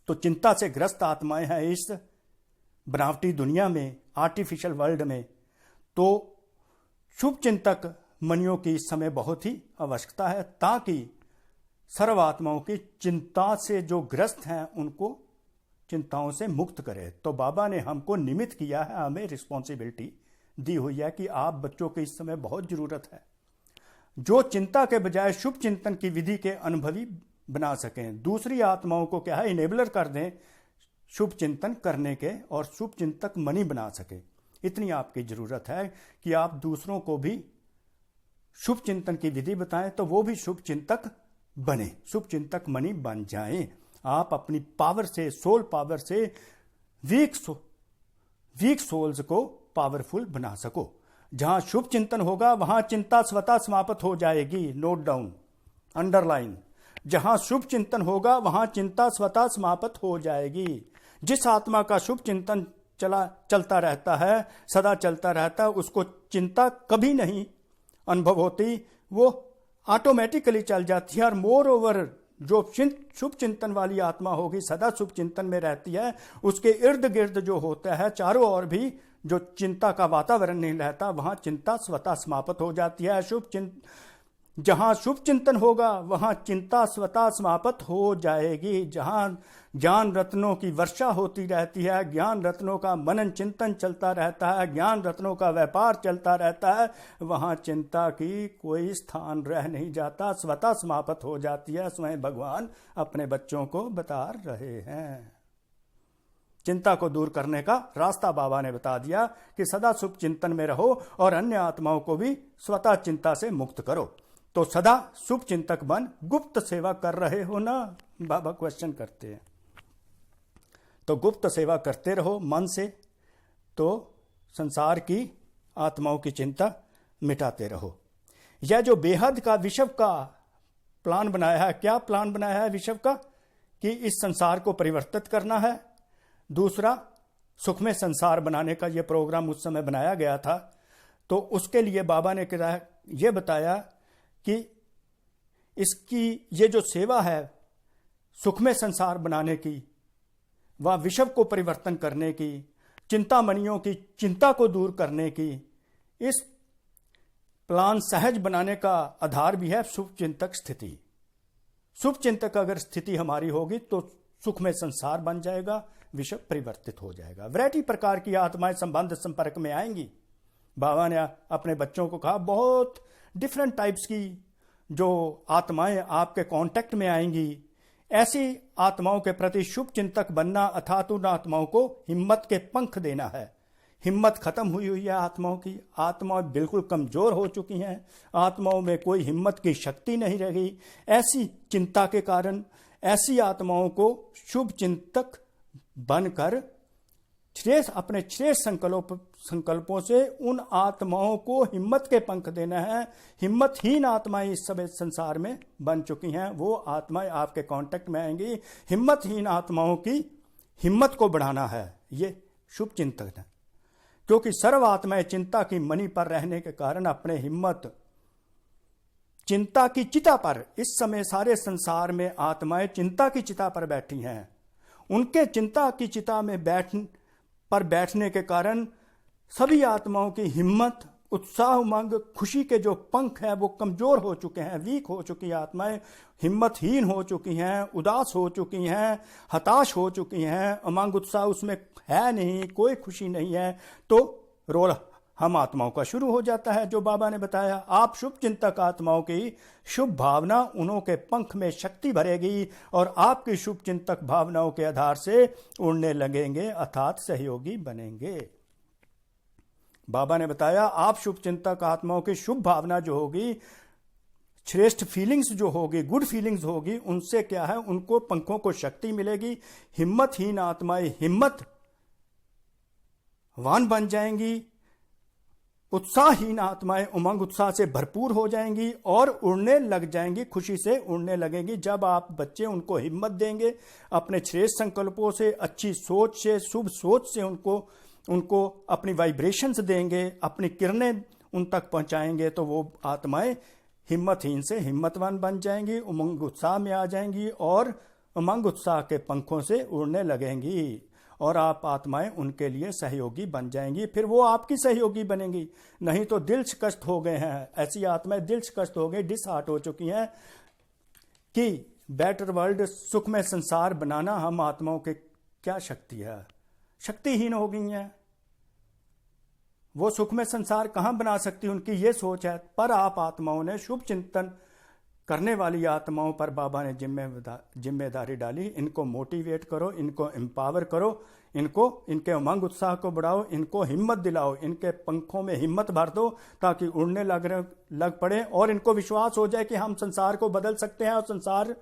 तो चिंता से ग्रस्त आत्माएं हैं इस बनावटी दुनिया में, आर्टिफिशियल वर्ल्ड में। तो शुभ चिंतक मनियों की इस समय बहुत ही आवश्यकता है, ताकि सर्व आत्माओं की चिंता से जो ग्रस्त हैं उनको चिंताओं से मुक्त करे। तो बाबा ने हमको निमित्त किया है, हमें रिस्पॉन्सिबिलिटी दी हुई है कि आप बच्चों की इस समय बहुत जरूरत है जो चिंता के बजाय शुभ चिंतन की विधि के अनुभवी बना सकें। दूसरी आत्माओं को क्या है, इनेबलर कर दें शुभ चिंतन करने के, और शुभ चिंतक मनी बना सके। इतनी आपकी जरूरत है कि आप दूसरों को भी शुभ चिंतन की विधि बताएं तो वो भी शुभ चिंतक बने, शुभ चिंतक मनी बन जाएं। आप अपनी पावर से, सोल पावर से वीक सोल्स को पावरफुल बना सको। जहां शुभ चिंतन होगा वहां चिंता स्वतः समाप्त हो जाएगी। Note down, underline. जहां शुभ चिंतन होगा वहां चिंता स्वतः समाप्त हो जाएगी। जिस आत्मा का शुभ चिंतन चलता रहता है, सदा चलता रहता है, उसको चिंता कभी नहीं अनुभव होती, वो ऑटोमेटिकली चल जाती है। और मोर ओवर जो शुभ चिंतन वाली आत्मा होगी, सदा शुभ चिंतन में रहती है, उसके इर्द गिर्द जो होता है चारों ओर भी जो चिंता का वातावरण नहीं रहता, वहां चिंता स्वतः समाप्त हो जाती है। जहां शुभ चिंतन होगा वहां चिंता स्वतः समाप्त हो जाएगी। जहां ज्ञान रत्नों की वर्षा होती रहती है, ज्ञान रत्नों का मनन चिंतन चलता रहता है, ज्ञान रत्नों का व्यापार चलता रहता है, वहां चिंता की कोई स्थान रह नहीं जाता, स्वतः समाप्त हो जाती है। स्वयं भगवान अपने बच्चों को बता रहे हैं। चिंता को दूर करने का रास्ता बाबा ने बता दिया कि सदा शुभ चिंतन में रहो और अन्य आत्माओं को भी स्वतः चिंता से मुक्त करो। तो सदा शुभ चिंतक बन गुप्त सेवा कर रहे हो ना, बाबा क्वेश्चन करते हैं। तो गुप्त सेवा करते रहो मन से, तो संसार की आत्माओं की चिंता मिटाते रहो। यह जो बेहद का विश्व का प्लान बनाया है, क्या प्लान बनाया है विश्व का, कि इस संसार को परिवर्तित करना है। दूसरा, सुखमय संसार बनाने का यह प्रोग्राम उस समय बनाया गया था। तो उसके लिए बाबा ने यह बताया कि इसकी ये जो सेवा है सुखमय संसार बनाने की, वह विश्व को परिवर्तन करने की, चिंतामणियों की चिंता को दूर करने की, इस प्लान सहज बनाने का आधार भी है शुभ चिंतक स्थिति। शुभ चिंतक अगर स्थिति हमारी होगी तो सुखमय संसार बन जाएगा, विश्व परिवर्तित हो जाएगा। वैरायटी प्रकार की आत्माएं संबंध संपर्क में आएंगी। बाबा ने अपने बच्चों को कहा बहुत डिफरेंट टाइप्स की जो आत्माएं आपके कांटेक्ट में आएंगी, ऐसी आत्माओं के प्रति शुभ चिंतक बनना अर्थात उन आत्माओं को हिम्मत के पंख देना है। हिम्मत खत्म हुई है आत्माओं की, आत्माएं बिल्कुल कमजोर हो चुकी हैं, आत्माओं में कोई हिम्मत की शक्ति नहीं रही। ऐसी चिंता के कारण ऐसी आत्माओं को शुभ चिंतक बनकर अपने श्रेष्ठ संकल्पों से उन आत्माओं को हिम्मत के पंख देना है। हिम्मतहीन आत्माएं इस समय संसार में बन चुकी हैं, वो आत्माएं आपके कांटेक्ट में आएंगी। हिम्मतहीन आत्माओं की हिम्मत को बढ़ाना है, ये शुभ चिंतक है। क्योंकि सर्व आत्माएं चिंता की मणि पर रहने के कारण अपने हिम्मत चिंता की चिता पर, इस समय सारे संसार में आत्माएं चिंता की चिता पर बैठी हैं। उनके चिंता की चिता में बैठने के कारण सभी आत्माओं की हिम्मत, उत्साह, उमंग, खुशी के जो पंख हैं वो कमजोर हो चुके हैं, वीक हो चुकी आत्माएं हिम्मतहीन हो चुकी हैं, उदास हो चुकी हैं, हताश हो चुकी हैं। उमंग उत्साह उसमें है नहीं, कोई खुशी नहीं है। तो रोल हम आत्माओं का शुरू हो जाता है। जो बाबा ने बताया, आप शुभ चिंतक आत्माओं की शुभ भावना उन्हों के पंख में शक्ति भरेगी और आपकी शुभ चिंतक भावनाओं के आधार से उड़ने लगेंगे अर्थात सहयोगी बनेंगे। बाबा ने बताया, आप शुभ चिंतक आत्माओं की शुभ भावना जो होगी, श्रेष्ठ फीलिंग्स जो होगी, गुड फीलिंग्स होगी, उनसे क्या है, उनको पंखों को शक्ति मिलेगी। हिम्मतहीन आत्माएं हिम्मतवान बन जाएंगी, उत्साहहीन आत्माएं उमंग उत्साह से भरपूर हो जाएंगी और उड़ने लग जाएंगी, खुशी से उड़ने लगेंगी। जब आप बच्चे उनको हिम्मत देंगे, अपने श्रेष्ठ संकल्पों से, अच्छी सोच से, शुभ सोच से उनको अपनी वाइब्रेशंस देंगे, अपनी किरणें उन तक पहुंचाएंगे, तो वो आत्माएं हिम्मतहीन से हिम्मतवान बन जाएंगी, उमंग उत्साह में आ जाएंगी और उमंग उत्साह के पंखों से उड़ने लगेंगी और आप आत्माएं उनके लिए सहयोगी बन जाएंगी। फिर वो आपकी सहयोगी बनेंगी। नहीं तो दिल शिकस्त हो गए हैं, ऐसी आत्माएं दिल शिकस्त हो गई, डिसहार्ट हो चुकी हैं कि बेटर वर्ल्ड, सुखमय संसार बनाना हम आत्माओं के क्या शक्ति है, शक्तिहीन हो गई हैं। वो सुखमय संसार कहां बना सकती, उनकी ये सोच है। पर आप आत्माओं ने, शुभ चिंतन करने वाली आत्माओं पर बाबा ने जिम्मेदारी डाली। इनको मोटिवेट करो, इनको एम्पावर करो, इनके उमंग उत्साह को बढ़ाओ, इनको हिम्मत दिलाओ, इनके पंखों में हिम्मत भर दो ताकि उड़ने लग पड़े और इनको विश्वास हो जाए कि हम संसार को बदल सकते हैं और संसार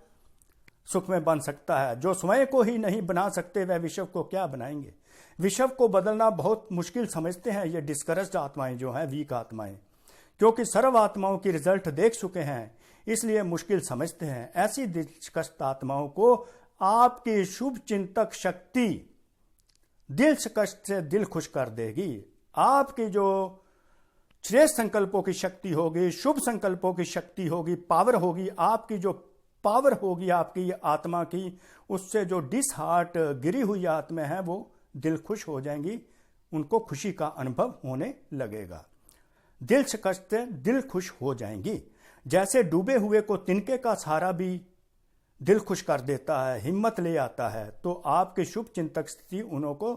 सुख में बन सकता है। जो स्वयं को ही नहीं बना सकते वह विश्व को क्या बनाएंगे। विश्व को बदलना बहुत मुश्किल समझते हैं ये डिस्करेज्ड आत्माएं जो हैं, वीक आत्माएं, क्योंकि सर्व आत्माओं की रिजल्ट देख चुके हैं, इसलिए मुश्किल समझते हैं। ऐसी दिलकश आत्माओं को आपकी शुभ चिंतक शक्ति दिल कष्ट से दिल खुश कर देगी। आपकी जो श्रेष्ठ संकल्पों की शक्ति होगी, शुभ संकल्पों की शक्ति होगी, पावर होगी, आपकी जो पावर होगी आपकी आत्मा की, उससे जो डिसहार्ट गिरी हुई आत्मा है वो दिल खुश हो जाएंगी, उनको खुशी का अनुभव होने लगेगा। दिल से कष्ट से दिल खुश हो जाएंगी। जैसे डूबे हुए को तिनके का सहारा भी दिल खुश कर देता है, हिम्मत ले आता है, तो आपके शुभ चिंतक स्थिति उन्हों को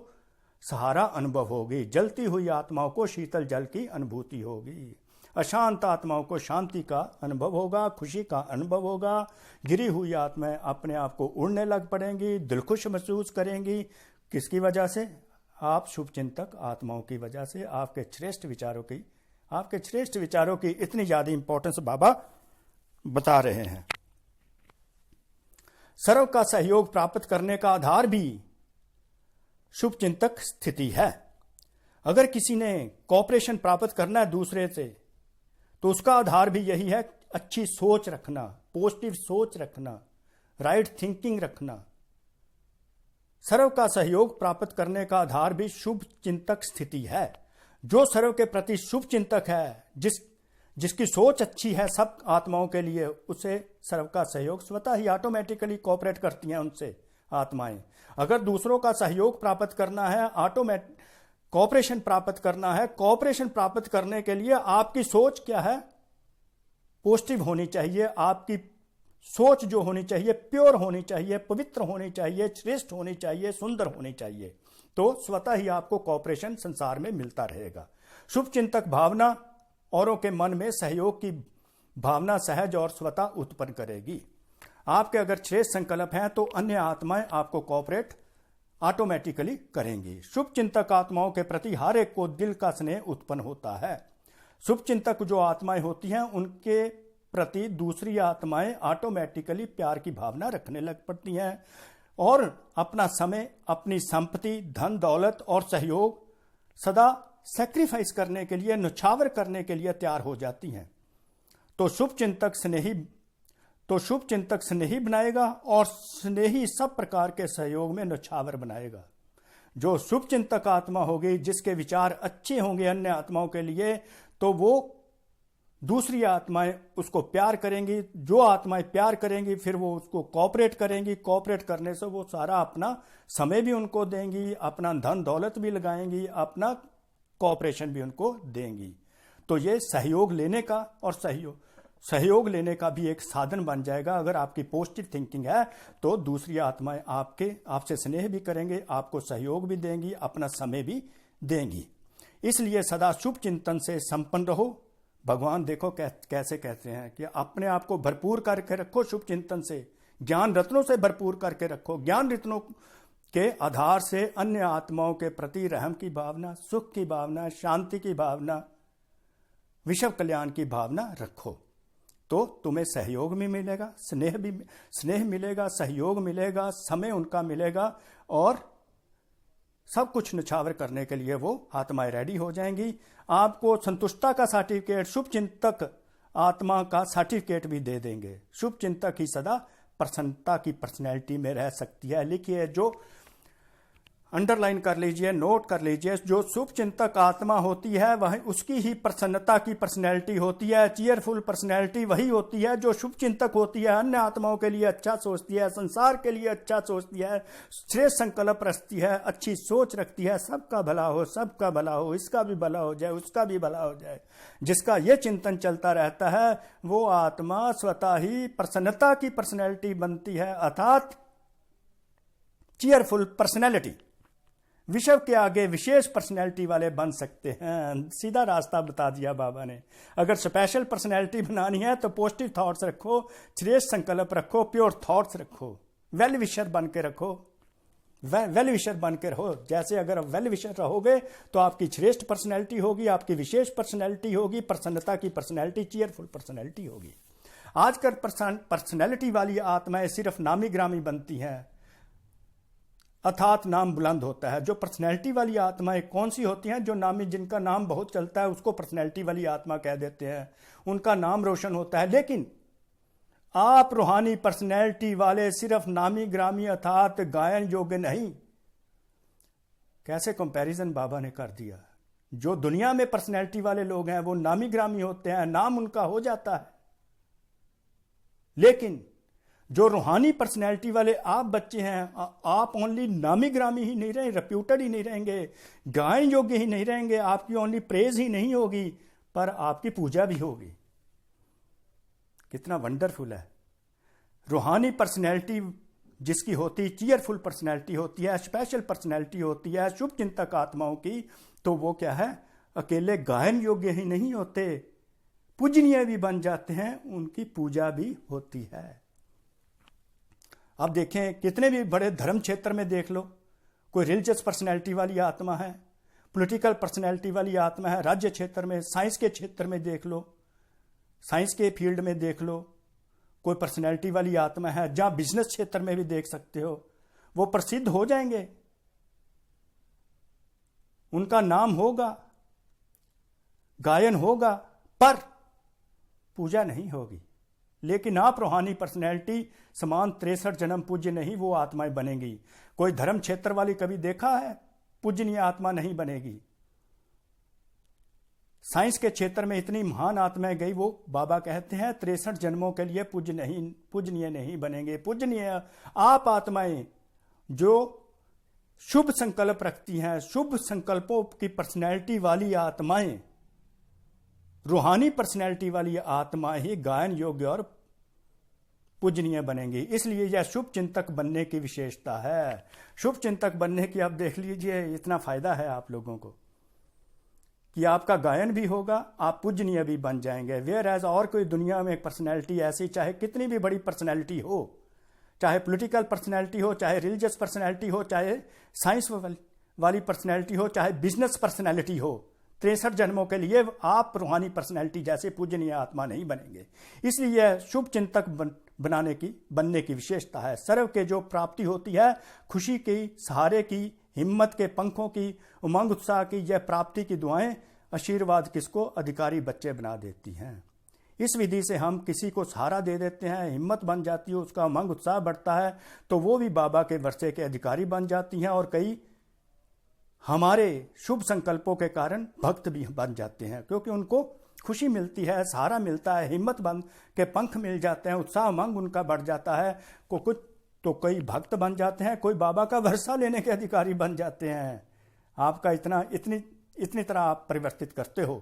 सहारा अनुभव होगी। जलती हुई आत्माओं को शीतल जल की अनुभूति होगी, अशांत आत्माओं को शांति का अनुभव होगा, खुशी का अनुभव होगा। गिरी हुई आत्माएं अपने आप को उड़ने लग पड़ेंगी, दिल खुश महसूस करेंगी। किसकी वजह से? आप शुभ चिंतक आत्माओं की वजह से, आपके श्रेष्ठ विचारों की इतनी ज्यादा इंपॉर्टेंस बाबा बता रहे हैं। सर्व का सहयोग प्राप्त करने का आधार भी शुभ चिंतक स्थिति है। अगर किसी ने कॉपरेशन प्राप्त करना है दूसरे से, तो उसका आधार भी यही है, अच्छी सोच रखना, पॉजिटिव सोच रखना, राइट थिंकिंग रखना। सर्व का सहयोग प्राप्त करने का आधार भी शुभ चिंतक स्थिति है। जो सर्व के प्रति शुभ चिंतक है, जिसकी सोच अच्छी है सब आत्माओं के लिए, उसे सर्व का सहयोग स्वतः ही ऑटोमेटिकली कोऑपरेट करती हैं उनसे आत्माएं। अगर दूसरों का सहयोग प्राप्त करना है, कोऑपरेशन प्राप्त करना है, कोऑपरेशन प्राप्त करने के लिए आपकी सोच क्या है? पॉजिटिव होनी चाहिए। आपकी सोच जो होनी चाहिए प्योर होनी चाहिए, पवित्र होनी चाहिए, श्रेष्ठ होनी चाहिए, सुंदर होनी चाहिए, तो स्वतः ही आपको कोऑपरेशन संसार में मिलता रहेगा। शुभ चिंतक भावना औरों के मन में सहयोग की भावना सहज और स्वतः उत्पन्न करेगी। आपके अगर श्रेष्ठ संकल्प हैं तो अन्य आत्माएं आपको कोऑपरेट ऑटोमेटिकली करेंगी। शुभ चिंतक आत्माओं के प्रति हर एक को दिल का स्नेह उत्पन्न होता है। शुभ चिंतक जो आत्माएं होती हैं उनके प्रति दूसरी आत्माएं ऑटोमेटिकली प्यार की भावना रखने लग पड़ती हैं और अपना समय, अपनी संपत्ति, धन दौलत और सहयोग सदा सैक्रिफाइस करने के लिए, न्यौछावर करने के लिए तैयार हो जाती हैं। तो शुभ चिंतक स्नेही बनाएगा और स्नेही सब प्रकार के सहयोग में न्यौछावर बनाएगा। जो शुभ चिंतक आत्मा होगी, जिसके विचार अच्छे होंगे अन्य आत्माओं के लिए, तो वो दूसरी आत्माएं उसको प्यार करेंगी। जो आत्माएं प्यार करेंगी फिर वो उसको कोऑपरेट करेंगी। कोऑपरेट करने से वो सारा अपना समय भी उनको देंगी, अपना धन दौलत भी लगाएंगी, अपना कोऑपरेशन भी उनको देंगी। तो ये सहयोग लेने का और सहयोग लेने का भी एक साधन बन जाएगा। अगर आपकी पॉजिटिव थिंकिंग है तो दूसरी आत्माएं आपसे स्नेह भी करेंगे, आपको सहयोग भी देंगी, अपना समय भी देंगी। इसलिए सदा शुभ चिंतन से संपन्न रहो। भगवान देखो कैसे कहते हैं कि अपने आप को भरपूर करके रखो शुभ चिंतन से, ज्ञान रत्नों से भरपूर करके रखो। ज्ञान रत्नों के आधार से अन्य आत्माओं के प्रति रहम की भावना, सुख की भावना, शांति की भावना, विश्व कल्याण की भावना रखो, तो तुम्हें सहयोग भी मिलेगा, स्नेह मिलेगा, सहयोग मिलेगा, समय उनका मिलेगा और सब कुछ न्यौछावर करने के लिए वो आत्माएं रेडी हो जाएंगी। आपको संतुष्टता का सर्टिफिकेट, शुभ चिंतक आत्मा का सर्टिफिकेट भी दे देंगे। शुभ चिंतक ही सदा प्रसन्नता की पर्सनैलिटी में रह सकती है। लिखिए, जो अंडरलाइन कर लीजिए, नोट कर लीजिए, जो शुभ चिंतक आत्मा होती है वह उसकी ही प्रसन्नता की पर्सनैलिटी होती है, चीयरफुल पर्सनैलिटी वही होती है जो शुभ चिंतक होती है, अन्य आत्माओं के लिए अच्छा सोचती है, संसार के लिए अच्छा सोचती है, श्रेष्ठ संकल्प रखती है, अच्छी सोच रखती है, सबका भला हो, सबका भला हो, इसका भी भला हो जाए, उसका भी भला हो जाए। जिसका ये चिंतन चलता रहता है वो आत्मा स्वतः ही प्रसन्नता की पर्सनैलिटी बनती है, अर्थात चीयरफुल पर्सनैलिटी। विश्व के आगे विशेष पर्सनैलिटी वाले बन सकते हैं। सीधा रास्ता बता दिया बाबा ने। अगर स्पेशल पर्सनैलिटी बनानी है तो पॉजिटिव थॉट्स रखो, श्रेष्ठ संकल्प रखो, प्योर थॉट्स रखो, वेल विशर बन के रखो, वेल विशर बन के रहो। जैसे अगर वेल विशर रहोगे तो आपकी श्रेष्ठ पर्सनैलिटी होगी, आपकी विशेष पर्सनैलिटी होगी, प्रसन्नता की पर्सनैलिटी, चीयरफुल पर्सनैलिटी होगी। आजकल पर्सनैलिटी वाली आत्माएं सिर्फ नामी ग्रामी बनती हैं, अर्थात नाम बुलंद होता है। जो पर्सनैलिटी वाली आत्माएं कौन सी होती हैं? जो नामी, जिनका नाम बहुत चलता है उसको पर्सनैलिटी वाली आत्मा कह देते हैं, उनका नाम रोशन होता है। लेकिन आप रूहानी पर्सनैलिटी वाले सिर्फ नामी ग्रामी अर्थात गायन योग्य नहीं। कैसे कंपैरिजन बाबा ने कर दिया। जो दुनिया में पर्सनैलिटी वाले लोग हैं वो नामी ग्रामी होते हैं, नाम उनका हो जाता है, लेकिन जो रूहानी पर्सनैलिटी वाले आप बच्चे हैं, आप ओनली नामी ग्रामी ही नहीं रहेंगे, रेप्यूटेड ही नहीं रहेंगे, गायन योग्य ही नहीं रहेंगे, आपकी ओनली प्रेज ही नहीं होगी, पर आपकी पूजा भी होगी। कितना वंडरफुल है। रूहानी पर्सनैलिटी जिसकी होती, चीयरफुल पर्सनैलिटी होती है, स्पेशल पर्सनैलिटी होती है शुभ चिंतक आत्माओं की, तो वो क्या है, अकेले गायन योग्य ही नहीं होते, पूजनीय भी बन जाते हैं, उनकी पूजा भी होती है। अब देखें कितने भी बड़े धर्म क्षेत्र में देख लो, कोई रिलीजियस पर्सनैलिटी वाली आत्मा है, पॉलिटिकल पर्सनैलिटी वाली आत्मा है, राज्य क्षेत्र में, साइंस के क्षेत्र में देख लो, साइंस के फील्ड में देख लो, कोई पर्सनैलिटी वाली आत्मा है, जहां बिजनेस क्षेत्र में भी देख सकते हो, वो प्रसिद्ध हो जाएंगे, उनका नाम होगा, गायन होगा, पर पूजा नहीं होगी। लेकिन आप रूहानी पर्सनैलिटी समान 63 जन्म पूज्य नहीं वो आत्माएं बनेंगी। कोई धर्म क्षेत्र वाली कभी देखा है? पूजनीय आत्मा नहीं बनेगी। साइंस के क्षेत्र में इतनी महान आत्माएं गई, वो बाबा कहते हैं 63 जन्मों के लिए पूजनीय नहीं बनेंगे। पूजनीय आप आत्माएं जो शुभ संकल्प रखती हैं, शुभ संकल्पों की पर्सनैलिटी वाली आत्माएं, रूहानी पर्सनैलिटी वाली आत्मा ही गायन योग्य और पूजनीय बनेंगी। इसलिए यह शुभ चिंतक बनने की विशेषता है। शुभ चिंतक बनने की आप देख लीजिए, इतना फायदा है आप लोगों को कि आपका गायन भी होगा, आप पूजनीय भी बन जाएंगे। वेयर एज और कोई दुनिया में पर्सनैलिटी ऐसी, चाहे कितनी भी बड़ी पर्सनैलिटी हो, चाहे पॉलिटिकल पर्सनैलिटी हो, चाहे रिलीजियस पर्सनैलिटी हो, चाहे साइंस वाली पर्सनैलिटी हो, चाहे बिजनेस पर्सनैलिटी हो, 63 जन्मों के लिए आप रूहानी पर्सनैलिटी जैसे पूजनीय आत्मा नहीं बनेंगे। इसलिए यह शुभ चिंतक बनने की विशेषता है। सर्व के जो प्राप्ति होती है, खुशी की, सहारे की, हिम्मत के पंखों की, उमंग उत्साह की, यह प्राप्ति की दुआएं आशीर्वाद किसको? अधिकारी बच्चे बना देती हैं। इस विधि से हम किसी को सहारा दे देते हैं, हिम्मत बन जाती है, उसका उमंग उत्साह बढ़ता है, तो वो भी बाबा के वर्षे के अधिकारी बन जाती हैं, और कई हमारे शुभ संकल्पों के कारण भक्त भी बन जाते हैं, क्योंकि उनको खुशी मिलती है, सहारा मिलता है, हिम्मत बन के पंख मिल जाते हैं, उत्साह उमंग उनका बढ़ जाता है। कुछ तो कई भक्त बन जाते हैं, कोई बाबा का वर्षा लेने के अधिकारी बन जाते हैं। आपका इतनी तरह आप परिवर्तित करते हो,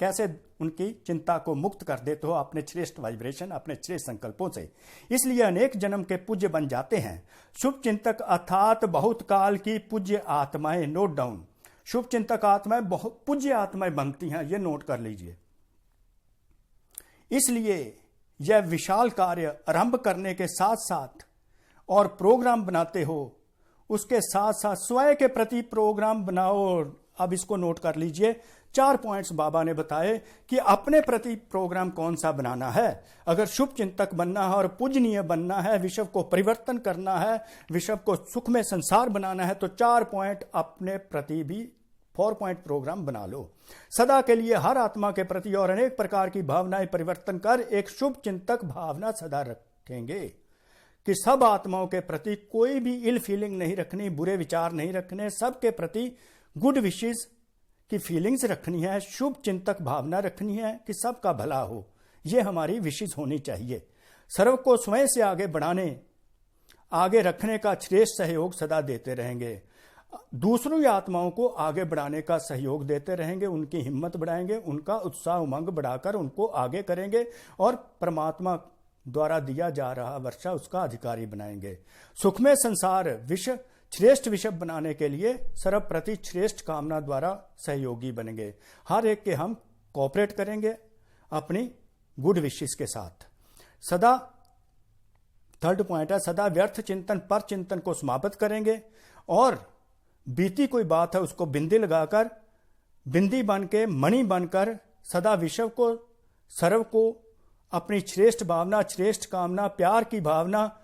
कैसे उनकी चिंता को मुक्त कर देते हो अपने श्रेष्ठ वाइब्रेशन, अपने श्रेष्ठ संकल्पों से। इसलिए अनेक जन्म के पूज्य बन जाते हैं। शुभ चिंतक अर्थात बहुत काल की पूज्य आत्माएं, नोट डाउन, शुभ चिंतक आत्माएं बहुत पूज्य आत्माएं बनती हैं, ये नोट कर लीजिए। इसलिए यह विशाल कार्य आरंभ करने के साथ साथ और प्रोग्राम बनाते हो, उसके साथ साथ स्वयं के प्रति प्रोग्राम बनाओ। अब इसको नोट कर लीजिए, 4 पॉइंट्स बाबा ने बताए कि अपने प्रति प्रोग्राम कौन सा बनाना है। अगर शुभ चिंतक बनना है और पूजनीय बनना है, विश्व को परिवर्तन करना है, विश्व को सुख में संसार बनाना है, तो 4 पॉइंट अपने प्रति भी 4 पॉइंट प्रोग्राम बना लो। सदा के लिए हर आत्मा के प्रति और अनेक प्रकार की भावनाएं परिवर्तन कर एक शुभ चिंतक भावना सदा रखेंगे। कि सब आत्माओं के प्रति कोई भी इल फीलिंग नहीं रखनी, बुरे विचार नहीं रखने, सबके प्रति गुड विशेस की फीलिंग्स रखनी है, शुभ चिंतक भावना रखनी है कि सबका भला हो। ये हमारी विशेष होनी चाहिए। सर्व को स्वयं से आगे बढ़ाने, आगे रखने का श्रेष्ठ सहयोग सदा देते रहेंगे। दूसरों आत्माओं को आगे बढ़ाने का सहयोग देते रहेंगे, उनकी हिम्मत बढ़ाएंगे, उनका उत्साह उमंग बढ़ाकर उनको आगे करेंगे और परमात्मा द्वारा दिया जा रहा वर्षा उसका अधिकारी बनाएंगे। सुखमय संसार विश्व श्रेष्ठ विश्व बनाने के लिए सर्वप्रति श्रेष्ठ कामना द्वारा सहयोगी बनेंगे। हर एक के हम कोऑपरेट करेंगे अपनी गुड विशेस के साथ। सदा थर्ड पॉइंट है, सदा व्यर्थ चिंतन पर चिंतन को समाप्त करेंगे और बीती कोई बात है उसको बिंदी लगाकर, बिंदी बन के मणि बनकर सदा विश्व को, सर्व को अपनी श्रेष्ठ भावना, श्रेष्ठ कामना, प्यार की भावना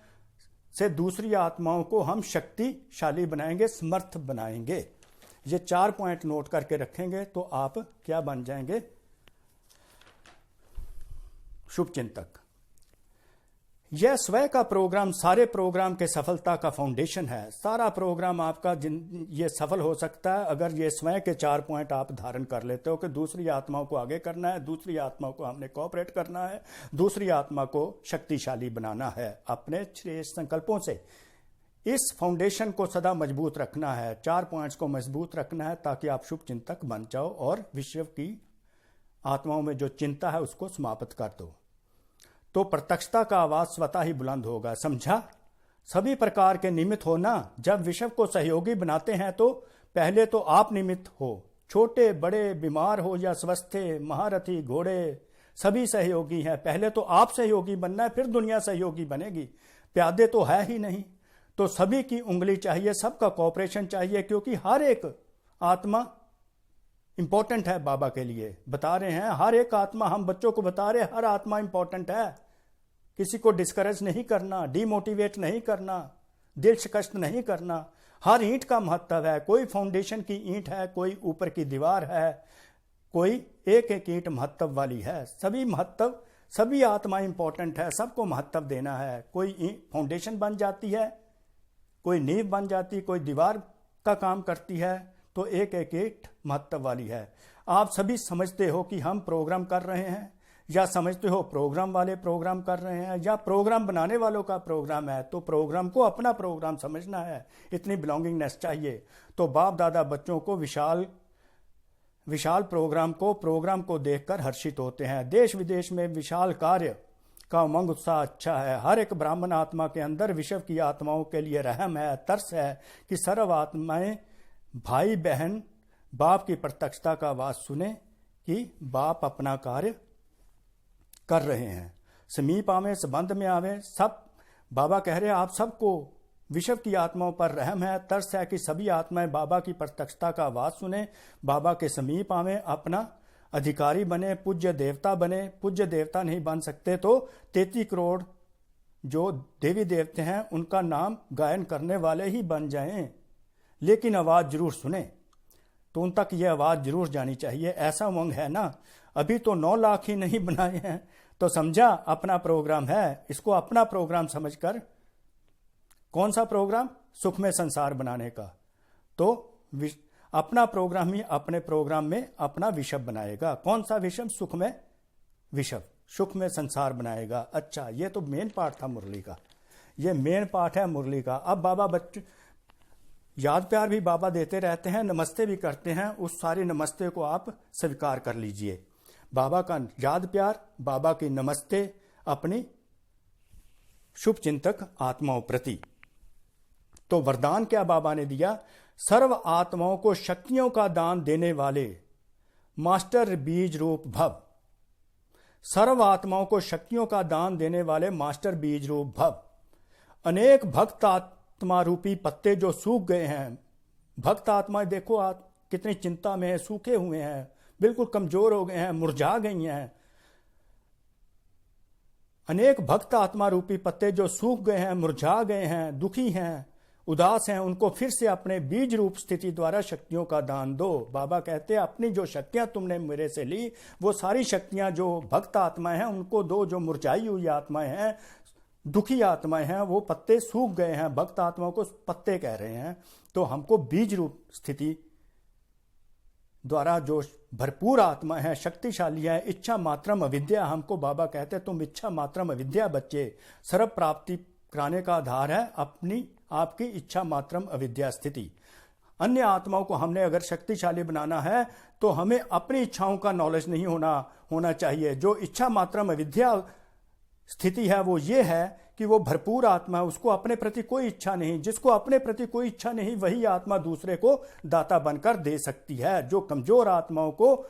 से दूसरी आत्माओं को हम शक्तिशाली बनाएंगे, समर्थ बनाएंगे। ये 4 पॉइंट नोट करके रखेंगे तो आप क्या बन जाएंगे? शुभ चिंतक। यह स्वयं का प्रोग्राम सारे प्रोग्राम के सफलता का फाउंडेशन है। सारा प्रोग्राम आपका ये सफल हो सकता है अगर ये स्वयं के 4 पॉइंट आप धारण कर लेते हो कि दूसरी आत्माओं को आगे करना है, दूसरी आत्माओं को हमने कोऑपरेट करना है, दूसरी आत्मा को शक्तिशाली बनाना है अपने श्रेष्ठ संकल्पों से। इस फाउंडेशन को सदा मजबूत रखना है, 4 पॉइंट्स को मजबूत रखना है ताकि आप शुभ चिंतक बन जाओ और विश्व की आत्माओं में जो चिंता है उसको समाप्त कर दो। तो प्रत्यक्षता का आवाज स्वतः ही बुलंद होगा। समझा? सभी प्रकार के निमित्त होना। जब विश्व को सहयोगी बनाते हैं तो पहले तो आप निमित्त हो, छोटे बड़े, बीमार हो या स्वस्थ, महारथी घोड़े, सभी सहयोगी हैं। पहले तो आप सहयोगी बनना है, फिर दुनिया सहयोगी बनेगी। प्यादे तो है ही नहीं, तो सभी की उंगली चाहिए, सबका कोऑपरेशन चाहिए, क्योंकि हर एक आत्मा इंपॉर्टेंट है बाबा के लिए। बता रहे हैं हर एक आत्मा, हम बच्चों को बता रहे हैं हर आत्मा इंपॉर्टेंट है। किसी को डिस्करेज नहीं करना, डिमोटिवेट नहीं करना, दिल शिकस्त नहीं करना। हर ईंट का महत्व है। कोई फाउंडेशन की ईंट है, कोई ऊपर की दीवार है, कोई एक एक ईंट महत्व वाली है। सभी महत्व, सभी आत्मा इंपॉर्टेंट है, सबको महत्व देना है। कोई फाउंडेशन बन जाती है, कोई नींव बन जाती, कोई दीवार का काम करती है, तो एक एक ईंट महत्व वाली है। आप सभी समझते हो कि हम प्रोग्राम कर रहे हैं, या समझते हो प्रोग्राम वाले प्रोग्राम कर रहे हैं, या प्रोग्राम बनाने वालों का प्रोग्राम है, तो प्रोग्राम को अपना प्रोग्राम समझना है। इतनी बिलोंगिंगनेस चाहिए। तो बाप दादा बच्चों को विशाल प्रोग्राम को देखकर हर्षित होते हैं। देश विदेश में विशाल कार्य का उमंग उत्साह अच्छा है। हर एक ब्राह्मण आत्मा के अंदर विश्व की आत्माओं के लिए रहम है, तरस है कि सर्व आत्माएं, भाई बहन बाप की प्रत्यक्षता का आवाज सुने कि बाप अपना कार्य कर रहे हैं। समीप आवे, संबंध में आवे। सब बाबा कह रहे हैं आप सबको विश्व की आत्माओं पर रहम है, तरस है कि सभी आत्माएं बाबा की प्रत्यक्षता का आवाज सुने, बाबा के समीप आवे, अपना अधिकारी बने, पूज्य देवता बने। पूज्य देवता नहीं बन सकते तो 33 करोड़ जो देवी देवते हैं उनका नाम गायन करने वाले ही बन जाएं, लेकिन आवाज जरूर सुने। तो उन तक ये आवाज जरूर जानी चाहिए। ऐसा उमंग है ना। अभी तो 9 लाख ही नहीं बनाए हैं, तो समझा अपना प्रोग्राम है। इसको अपना प्रोग्राम समझकर, कौन सा प्रोग्राम? सुखमय संसार बनाने का। तो अपना प्रोग्राम ही अपने प्रोग्राम में अपना विषय बनाएगा। कौन सा विषय? सुखमय विषय, सुखमय संसार बनाएगा। अच्छा, ये तो मेन पार्ट था मुरली का, ये मेन पार्ट है मुरली का। अब बाबा बच्चे याद प्यार भी बाबा देते रहते हैं, नमस्ते भी करते हैं। उस सारे नमस्ते को आप स्वीकार कर लीजिए। बाबा का याद प्यार, बाबा की नमस्ते अपनी शुभ चिंतक आत्माओं प्रति। तो वरदान क्या बाबा ने दिया? सर्व आत्माओं को शक्तियों का दान देने वाले मास्टर बीज रूप भव। सर्व आत्माओं को शक्तियों का दान देने वाले मास्टर बीज रूप भव। अनेक भक्त आत्मा रूपी पत्ते जो सूख गए हैं, भक्त आत्माएं देखो आप कितनी चिंता में है, सूखे हुए हैं, बिल्कुल कमजोर हो गए हैं, मुरझा गई हैं। अनेक भक्त आत्मा रूपी पत्ते जो सूख गए हैं, मुरझा गए हैं, दुखी हैं, उदास हैं, उनको फिर से अपने बीज रूप स्थिति द्वारा शक्तियों का दान दो। बाबा कहते हैं अपनी जो शक्तियां तुमने मेरे से ली, वो सारी शक्तियां जो भक्त आत्माएं हैं उनको दो, जो मुरझाई हुई आत्माएं हैं दुखी आत्माएं हैं, वो पत्ते सूख गए हैं, भक्त आत्माओं को पत्ते कह रहे हैं। तो हमको बीज रूप स्थिति द्वारा जो भरपूर आत्मा है, शक्तिशाली है, इच्छा मात्रम अविद्या, हमको बाबा कहते हैं तुम इच्छा मात्रम अविद्या बच्चे, सर्व प्राप्ति कराने का आधार है अपनी आपकी इच्छा मात्रम अविद्या स्थिति। अन्य आत्माओं को हमने अगर शक्तिशाली बनाना है तो हमें अपनी इच्छाओं का नॉलेज नहीं होना चाहिए। जो इच्छा मात्रम अविद्या स्थिति है वो ये है कि वो भरपूर आत्मा है, उसको अपने प्रति कोई इच्छा नहीं। जिसको अपने प्रति कोई इच्छा नहीं वही आत्मा दूसरे को दाता बनकर दे सकती है, जो कमजोर आत्माओं को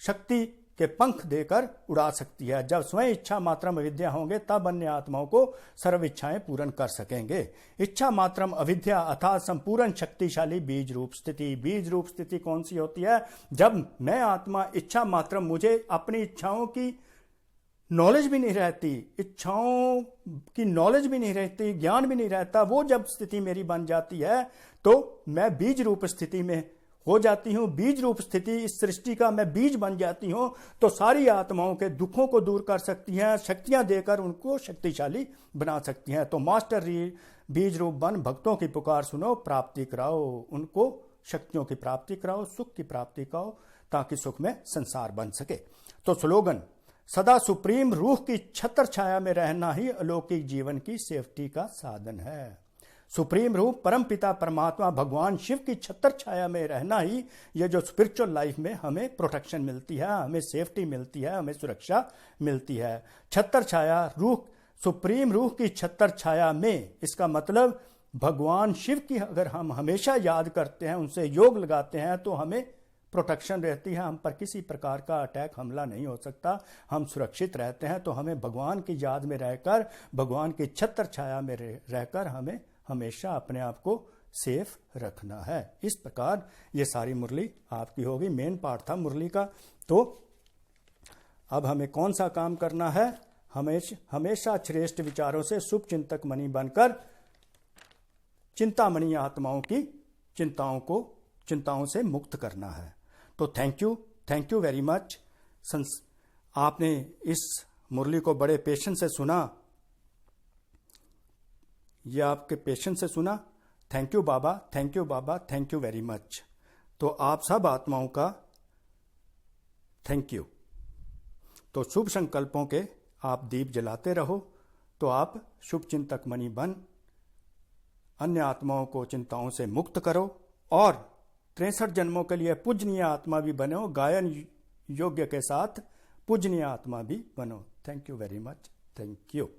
शक्ति के पंख देकर उड़ा सकती है। जब स्वयं इच्छा मात्रम अविद्या होंगे तब अन्य आत्माओं को सर्व इच्छाएं पूर्ण कर सकेंगे। इच्छा मात्रम अविद्या अर्थात संपूर्ण शक्तिशाली बीज रूप स्थिति। बीज रूप स्थिति कौन सी होती है? जब मैं आत्मा इच्छा मात्रम, मुझे अपनी इच्छाओं की नॉलेज भी नहीं रहती, इच्छाओं की नॉलेज भी नहीं रहती, ज्ञान भी नहीं रहता, वो जब स्थिति मेरी बन जाती है तो मैं बीज रूप स्थिति में हो जाती हूं। बीज रूप स्थिति, इस सृष्टि का मैं बीज बन जाती हूं तो सारी आत्माओं के दुखों को दूर कर सकती हैं, शक्तियां देकर उनको शक्तिशाली बना सकती हैं। तो मास्टर बीज रूप बन भक्तों की पुकार सुनो, प्राप्ति कराओ, उनको शक्तियों की प्राप्ति कराओ, सुख की प्राप्ति कराओ, ताकि सुख में संसार बन सके। तो स्लोगन, सदा सुप्रीम रूह की छत्र छाया में रहना ही अलौकिक जीवन की सेफ्टी का साधन है। सुप्रीम रूह परम पिता परमात्मा भगवान शिव की छत्र छाया में रहना ही ये जो स्पिरिचुअल लाइफ में हमें प्रोटेक्शन मिलती है, हमें सेफ्टी मिलती है, हमें सुरक्षा मिलती है। छत्र छाया रूह, सुप्रीम रूह की छत्र छाया में, इसका मतलब भगवान शिव की अगर हम हमेशा याद करते हैं, उनसे योग लगाते हैं तो हमें प्रोटेक्शन रहती है, हम पर किसी प्रकार का अटैक हमला नहीं हो सकता, हम सुरक्षित रहते हैं। तो हमें भगवान की याद में रहकर, भगवान की छत्र छाया में रहकर हमें हमेशा अपने आप को सेफ रखना है। इस प्रकार ये सारी मुरली आपकी होगी। मेन पार्ट था मुरली का। तो अब हमें कौन सा काम करना है? हमेशा श्रेष्ठ विचारों से शुभ चिंतक मणि बनकर चिंतामणि आत्माओं की चिंताओं से मुक्त करना है। तो थैंक यू वेरी मच। आपने इस मुरली को बड़े पेशेंस से सुना, ये आपके पेशेंस से सुना। Thank you Baba, thank you very much. तो आप सब आत्माओं का थैंक यू। तो शुभ संकल्पों के आप दीप जलाते रहो तो आप शुभ चिंतक मणि बन अन्य आत्माओं को चिंताओं से मुक्त करो और 63 जन्मों के लिए पूजनीय आत्मा भी बनो, गायन योग्य के साथ पूजनीय आत्मा भी बनो। Thank you very much. Thank you.